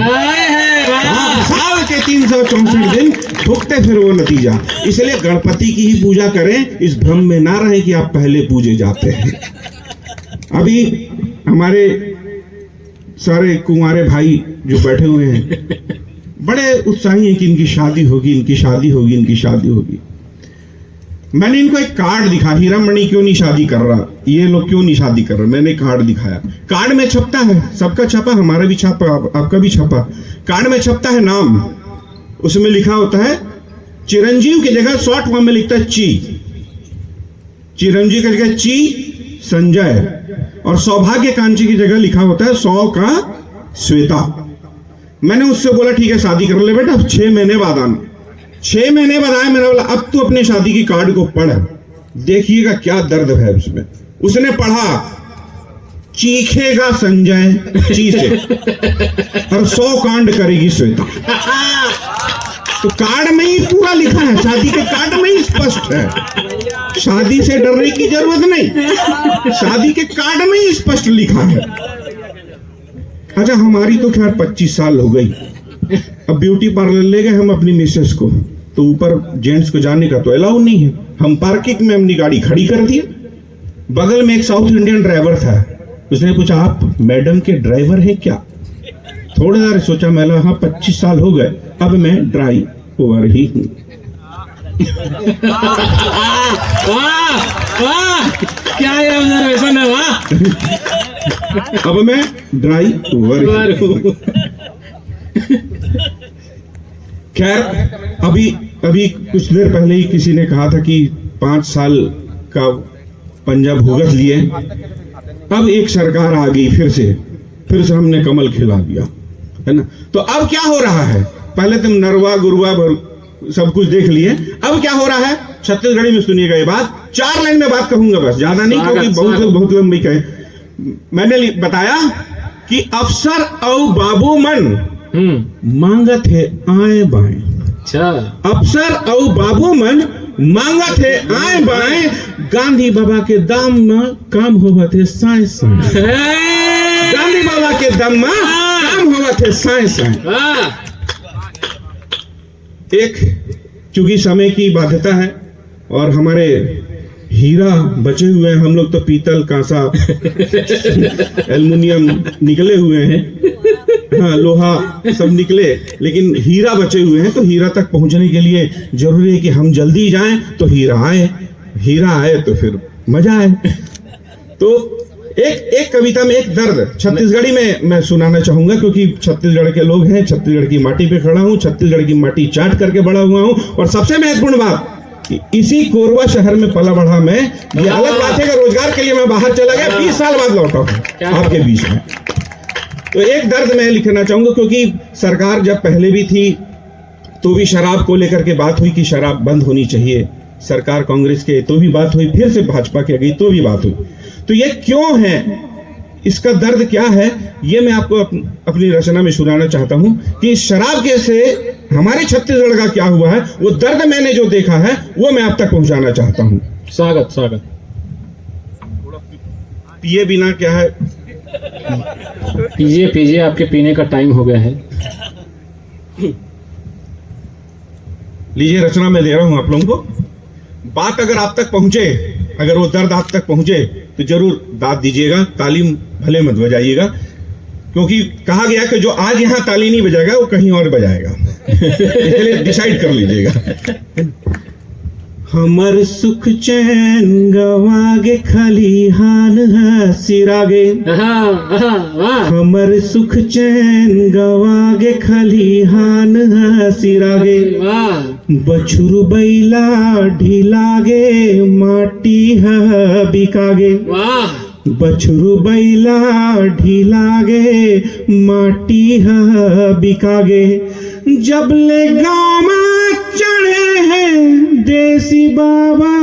साल के 364 दिन भुगते फिर वो नतीजा। इसलिए गणपति की ही पूजा करें, इस भ्रम में ना रहे कि आप पहले पूजे जाते हैं। अभी हमारे सारे कुंवारे भाई जो बैठे हुए हैं बड़े उत्साही हैं कि इनकी शादी होगी, इनकी शादी होगी, इनकी शादी होगी। मैंने इनको एक कार्ड दिखा, हीरामणि क्यों नहीं शादी कर रहा, ये लोग क्यों नहीं शादी कर रहे। मैंने कार्ड दिखाया, कार्ड में छपता है, सबका छपा, हमारा भी छपा, आपका भी छपा। कार्ड में छपता है नाम, उसमें लिखा होता है चिरंजीव की जगह शॉर्ट फॉर्म में लिखता है ची, चिरंजीव की जगह ची संजय, और सौभाग्य कांची की जगह लिखा होता है 100 का श्वेता। मैंने उससे बोला ठीक है शादी कर ले बेटा, अब 6 महीने बाद आना। 6 महीने बाद आया, मैंने बोला अब तू अपने शादी की कार्ड को पढ़, देखिएगा क्या दर्द है उसमें। उसने पढ़ा, चीखेगा संजय ची से और 100 कांड करेगी श्वेता। तो कार्ड में ही पूरा लिखा है, शादी के कार्ड में ही स्पष्ट है। शादी से डरने की जरूरत नहीं, शादी के कार्ड में ही स्पष्ट लिखा है। अच्छा, हमारी तो खैर 25 साल हो गई। अब ब्यूटी पार्लर ले गए हम अपनी मिसेस को, तो ऊपर जेंट्स को जाने का तो अलाउ नहीं है। हम पार्किंग में अपनी गाड़ी खड़ी कर दिए। बगल में एक साउथ इंडियन ड्राइवर था, उसने पूछा आप मैडम के ड्राइवर हैं क्या। थोड़ी देर सोचा, मैंने हाँ 25 साल हो गए, अब मैं ड्राइवर ही हूँ। क्या है ऑब्जर्वेशन है, वाह। अब मैं ड्राइवर हूँ। खैर, अभी कुछ देर पहले ही किसी ने कहा था कि 5 साल का पंजा भुगत लिए, अब एक सरकार आ गई, फिर से हमने कमल खिला दिया, है ना। तो अब क्या हो रहा है, पहले तुम नरवा गुरुआ सब कुछ देख लिए, अब क्या हो रहा है छत्तीसगढ़ी में सुनिएगा ये बात। 4 लाइन में बात कहूंगा, बस ज्यादा नहीं, क्योंकि बहुत लंबी कहे। मैंने बताया कि अफसर और बाबू मन मांगत है आए बाएं। अच्छा, अफसर और बाबू मन मांगत है आए बाएं, गांधी बाबा के दाम में काम होवत है साए साए। गांधी बाबा के दम में काम होवत है साए साए। एक चूंकि समय की बाध्यता है और हमारे हीरा बचे हुए हैं, हम लोग तो पीतल कांसा एल्युमिनियम निकले हुए हैं, हाँ लोहा सब निकले, लेकिन हीरा बचे हुए हैं। तो हीरा तक पहुंचने के लिए जरूरी है कि हम जल्दी जाएं, तो हीरा आए तो फिर मजा आए। तो एक कविता में एक दर्द छत्तीसगढ़ी में मैं सुनाना चाहूंगा, क्योंकि छत्तीसगढ़ के लोग हैं, छत्तीसगढ़ की माटी पे खड़ा हूं, छत्तीसगढ़ की माटी चाट करके बड़ा हुआ हूं। और सबसे महत्वपूर्ण बात, इसी कोरबा शहर में पला बढ़ा मैं। ये अलग बात है कि रोजगार के लिए मैं बाहर चला गया, 20 साल बाद लौटा हूं आपके बीच में। तो एक दर्द मैं लिखना चाहूंगा, क्योंकि सरकार जब पहले भी थी तो भी शराब को लेकर के बात हुई कि शराब बंद होनी चाहिए। सरकार कांग्रेस के तो भी बात हुई, फिर से भाजपा की आ गई तो भी बात हुई। तो ये क्यों है, इसका दर्द क्या है, ये मैं आपको अपनी रचना में सुनाना चाहता हूं कि शराब के से हमारे छत्तीसगढ़ का क्या हुआ है, वो दर्द मैंने जो देखा है वो मैं आप तक पहुंचाना चाहता हूं। स्वागत। पिए बिना क्या है, पीजिए, आपके पीने का टाइम हो गया है। लीजिए रचना मैं दे रहा हूं आप लोगों को। बात अगर आप तक पहुंचे, अगर वो दर्द आप तक पहुंचे तो जरूर दाद दीजिएगा, तालीम भले मत बजाइएगा, क्योंकि कहा गया कि जो आज यहां ताली नहीं बजाएगा वो कहीं और बजाएगा। इसलिए डिसाइड कर लीजिएगा। हमर सुख चैन गवागे खलिहान है सिरागे, हमर सुख चैन गवागे खलिहान है सिरागे, बछुर बैला ढिलागे माटी है बिकागे, बछुर बैला ढिलागे माटी है बिकागे, जब ले गाँव में चढ़े हैं देसी बाबा,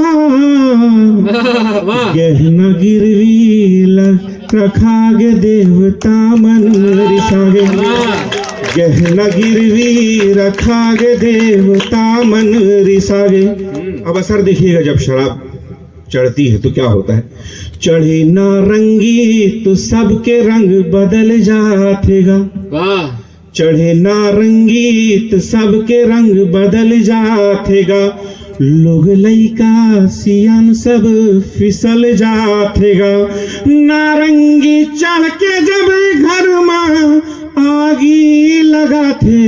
गहना गिरवी रखागे देवता मन रिसागे, गहना गिरवी रखागे देवता मन रिसागे। अब असर देखिएगा, जब शराब चढ़ती है तो क्या होता है। चढ़े नारंगी तो सबके रंग बदल जातेगा, चढ़े नारंगी तो सबके रंग बदल जातेगा, लोग लइका सियान सब फिसल जातेगा, नारंगी चढ़ के जब घर में आगी लगाते,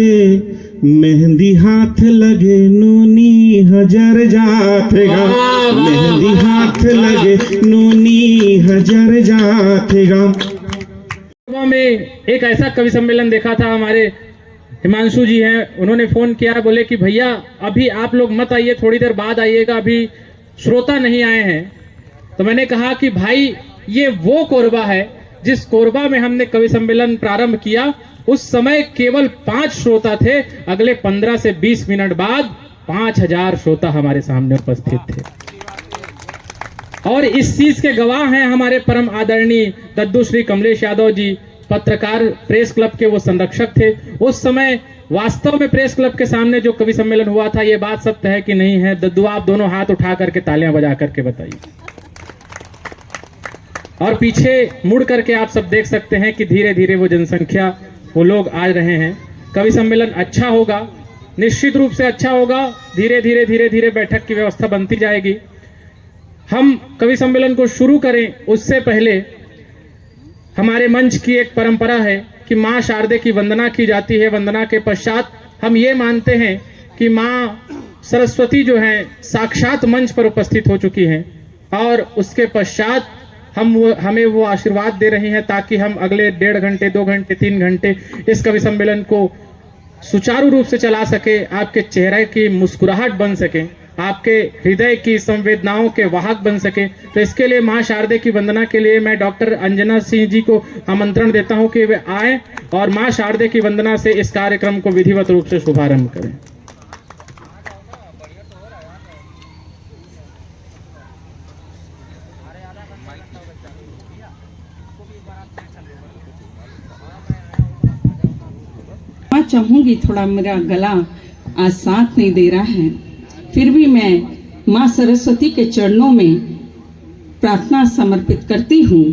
मेहंदी हाथ लगे नूनी हजर जातेगा, मेहंदी हाथ लगे नूनी हजर जातेगा। में एक ऐसा कवि सम्मेलन देखा था, हमारे हिमांशु जी हैं, उन्होंने फोन किया, बोले कि भैया अभी आप लोग मत आइए, थोड़ी देर बाद आइएगा, अभी श्रोता नहीं आए हैं। तो मैंने कहा कि भाई ये वो कोरबा है जिस कोरबा में हमने कवि सम्मेलन प्रारंभ किया, उस समय केवल 5 श्रोता थे, अगले 15 से 20 मिनट बाद 5000 श्रोता हमारे सामने उपस्थित थे। और इस चीज के गवाह हैं हमारे परम आदरणीय दद्दू श्री कमलेश यादव जी, पत्रकार प्रेस क्लब के वो संरक्षक थे। उस समय वास्तव में प्रेस क्लब के सामने जो कवि सम्मेलन हुआ था, ये बात सत्य है कि नहीं है? दद्दू आप दोनों हाथ उठा करके तालियां बजा करके बताइए। और पीछे मुड़ करके आप सब देख सकते हैं कि धीरे धीरे वो जनसंख्या, वो लोग आ रहे हैं। कवि सम्मेलन अच्छा होगा, निश्चित रूप से अच्छा होगा। धीरे धीरे बैठक की व्यवस्था बनती जाएगी। हम कवि सम्मेलन को शुरू करें उससे पहले हमारे मंच की एक परंपरा है कि माँ शारदे की वंदना की जाती है। वंदना के पश्चात हम ये मानते हैं कि माँ सरस्वती जो है साक्षात मंच पर उपस्थित हो चुकी हैं, और उसके पश्चात हमें वो आशीर्वाद दे रही हैं ताकि हम अगले 1.5 घंटे, 2 घंटे, 3 घंटे इस कवि सम्मेलन को सुचारू रूप से चला सके, आपके चेहरे की मुस्कुराहट बन सके, आपके हृदय की संवेदनाओं के वाहक बन सके। तो इसके लिए मां शारदे की वंदना के लिए मैं डॉक्टर अंजना सिंह जी को आमंत्रण देता हूं कि वे आए और मां शारदे की वंदना से इस कार्यक्रम को विधिवत रूप से शुभारंभ करें। मैं चाहूंगी, थोड़ा मेरा गला आज साथ नहीं दे रहा है, फिर भी मैं माँ सरस्वती के चरणों में प्रार्थना समर्पित करती हूँ।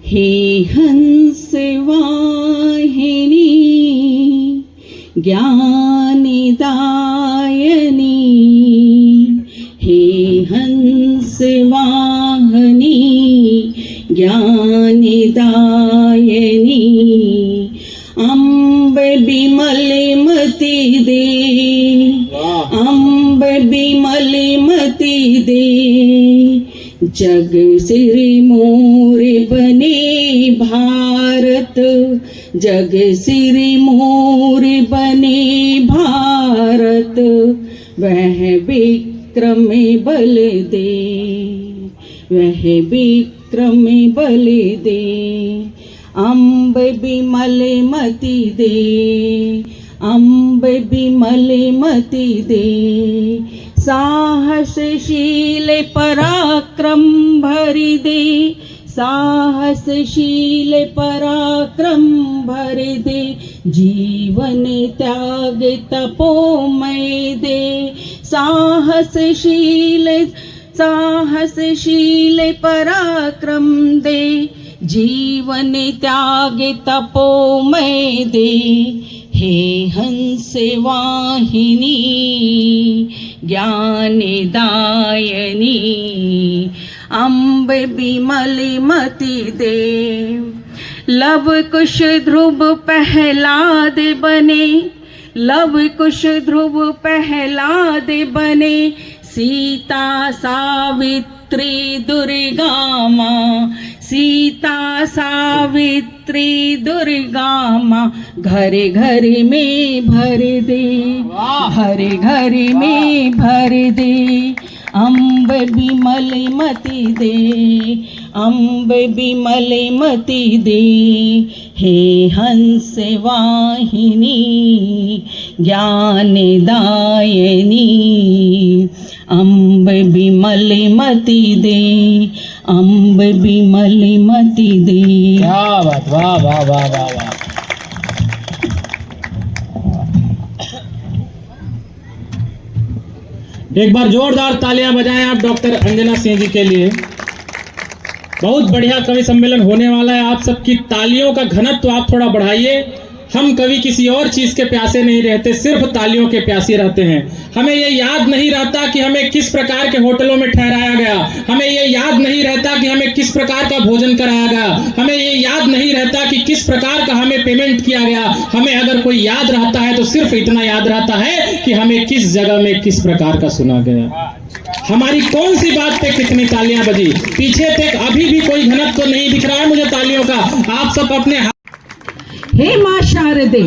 हे हंस वाहिनी ज्ञानदायिनी, हे हंस वाहिनी ज्ञानदायिनी, अम्ब बिमलमती दे, अम्ब बिमलमती दे, जग सिर मोर बने भारत, जग सिर मोर बने भारत, वह विक्रमे बल दे, वह विक्रमे बल दे, अम्ब बिमल मति दे, अम्ब बिमल मति दे, साहसशील पराक्रम भरि दे, साहसशील पराक्रम भर दे, जीवन त्याग तपोमय दे, साहसशील पराक्रम दे, जीवन त्याग तपोमय दे, हे हंस वाहिनी ज्ञानदायिनी, अम्ब बिमल मति दे, लव कुश ध्रुव प्रहलाद बने, लव कुश ध्रुव प्रहलाद बने, सीता सावित्री दुर्गा माँ, सीता सावित्री दुर्गा माँ, घर घर में भर दे, घर घर में भर दे, अम्ब बिमल मति दे, अम्ब बिमल मति दे, हे हंस वाहिनी ज्ञानदायिनी, अम्ब बिमल मति दे, अम्ब बिमल मति दे। क्या बात, वाह वाह वाह वाह वाह। एक बार जोरदार तालियां बजाएं आप डॉक्टर अंजना सिंह जी के लिए। बहुत बढ़िया कवि सम्मेलन होने वाला है। आप सबकी तालियों का घनत्व आप थोड़ा बढ़ाइए। हम कभी किसी और चीज के प्यासे नहीं रहते, सिर्फ तालियों के प्यासे रहते हैं। हमें ये याद नहीं रहता कि हमें किस प्रकार के होटलों में ठहराया गया, हमें ये याद नहीं रहता कि हमें किस प्रकार का भोजन कराया गया, हमें ये याद नहीं रहता कि किस प्रकार का हमें पेमेंट किया गया। हमें अगर कोई याद रहता है तो सिर्फ इतना याद रहता है कि हमें किस जगह में किस प्रकार का सुना गया, हमारी कौन सी बात पे कितनी तालियां बजी। पीछे तक अभी भी कोई घनत्व तो नहीं दिख रहा है मुझे तालियों का। आप सब अपने हे माँ शारदे,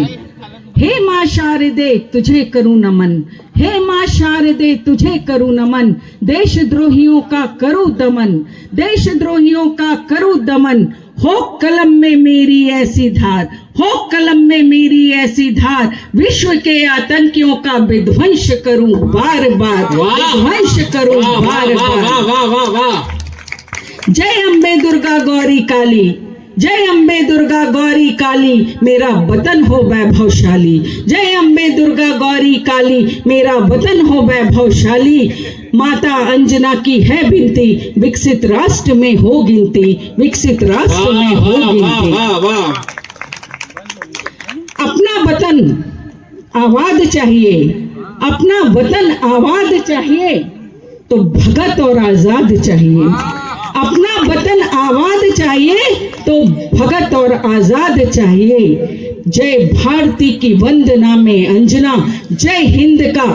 हे माँ शारदे तुझे करूं नमन, हे माँ शारदे तुझे करूं नमन, देशद्रोहियों का करूं दमन, देशद्रोहियों का करूं दमन, हो कलम में मेरी ऐसी धार, हो कलम में मेरी ऐसी धार, विश्व के आतंकियों का विध्वंस करूं बार बार, विध्वंस करूं बार बार। जय अम्बे दुर्गा गौरी काली, जय अम्बे दुर्गा गौरी काली, मेरा वतन हो वैभवशाली, जय अम्बे दुर्गा गौरी काली, मेरा वतन हो वैभवशाली। माता अंजना की है विनती, विकसित राष्ट्र में हो गिनती, विकसित राष्ट्र में हो गिनती। अपना वतन आबाद चाहिए, अपना वतन आबाद चाहिए तो भगत और आजाद चाहिए, अपना वतन आबाद चाहिए तो भगत और आजाद चाहिए। जय भारती की वंदना में अंजना, जय हिंद का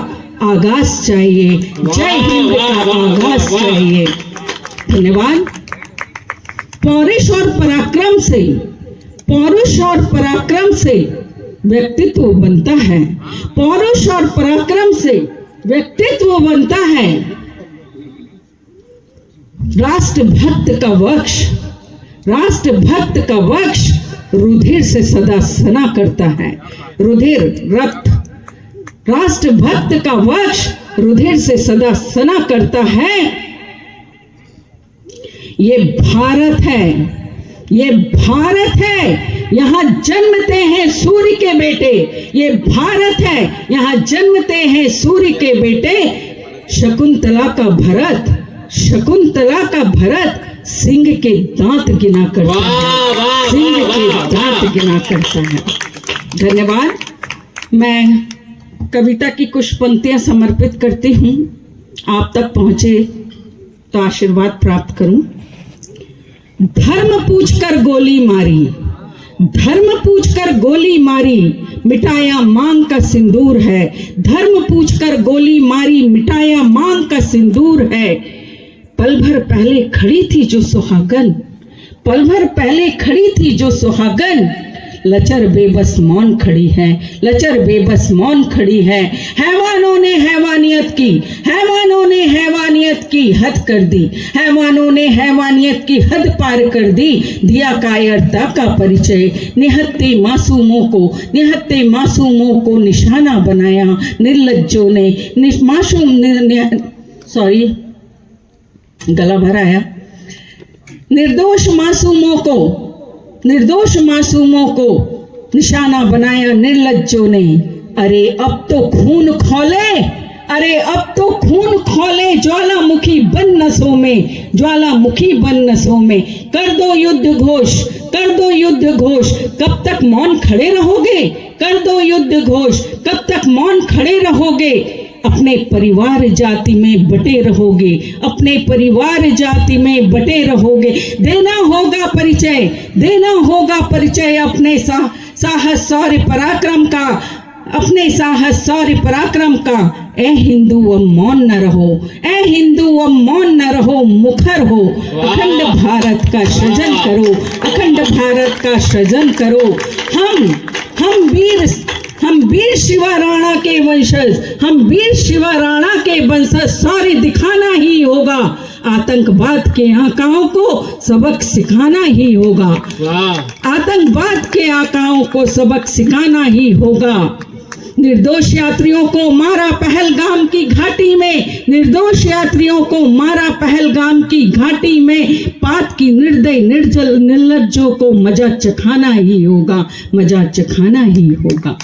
आगाज चाहिए, जय हिंद का आगाज चाहिए। धन्यवाद। पौरुष और पराक्रम से, पौरुष और पराक्रम से व्यक्तित्व बनता है, पौरुष और पराक्रम से व्यक्तित्व बनता है। राष्ट्रभक्त का वक्ष, राष्ट्रभक्त का वक्ष रुधिर से सदा सना करता है, रुधिर रक्त, राष्ट्रभक्त का वक्ष रुधिर से सदा सना करता है। ये भारत है, ये भारत है, यहाँ जन्मते हैं सूर्य के बेटे, ये भारत है, यहाँ जन्मते हैं सूर्य के बेटे। शकुंतला का भरत, शकुंतला का भरत सिंह के दांत गिना करता है, सिंह के दांत गिना करता है। धन्यवाद। मैं कविता की कुछ पंक्तियां समर्पित करती हूँ, आप तक पहुंचे तो आशीर्वाद प्राप्त करूं। धर्म पूछकर गोली मारी, धर्म पूछकर गोली मारी, मिटाया मांग का सिंदूर है, धर्म पूछकर गोली मारी, मिटाया मांग का सिंदूर है। पल भर पहले खड़ी थी जो सुहागन, पल भर पहले खड़ी थी जो सुहागन, लचर बेबस मौन खड़ी है, लचर बेबस मौन खड़ी है। हैवानों ने हैवानियत की, हैवानों ने हैवानियत की हद कर दी, हैवानों ने हैवानियत की हद पार कर दी। दिया कायरता का परिचय, निहत्ते मासूमों को निशाना बनाया। निर्लज्जों ने गला भर आया। निर्दोष मासूमों को निशाना बनाया निर्लज्जों ने। अरे अब तो खून खौले, अरे अब तो खून खौले ज्वालामुखी बन नसों में, ज्वालामुखी बन नसों में। कर दो युद्ध घोष, कर दो युद्ध घोष, कब तक मौन खड़े रहोगे? कर दो युद्ध घोष, कब तक मौन खड़े रहोगे? अपने परिवार जाति में बटे रहोगे, अपने परिवार जाति में बटे रहोगे। देना होगा परिचय, देना होगा परिचय अपने साहस शौर्य पराक्रम का, अपने साहस शौर्य पराक्रम का। ए हिंदू अब मौन न रहो, ए हिंदू अब मौन न रहो, मुखर हो। अखंड भारत का सृजन करो, अखंड भारत का सृजन करो। हम वीर शिवा राणा के वंशज, हम वीर शिवा राणा के वंशज। शौर्य दिखाना ही होगा, आतंकवाद के आकाओं को सबक सिखाना ही होगा, आतंकवाद के आकाओं को सबक सिखाना ही होगा। निर्दोष यात्रियों को मारा पहलगाम की घाटी में, निर्दोष यात्रियों को मारा पहलगाम की घाटी में। पात की निर्दय निर्लज्जों को मजा चखाना ही होगा, मजा चखाना ही होगा।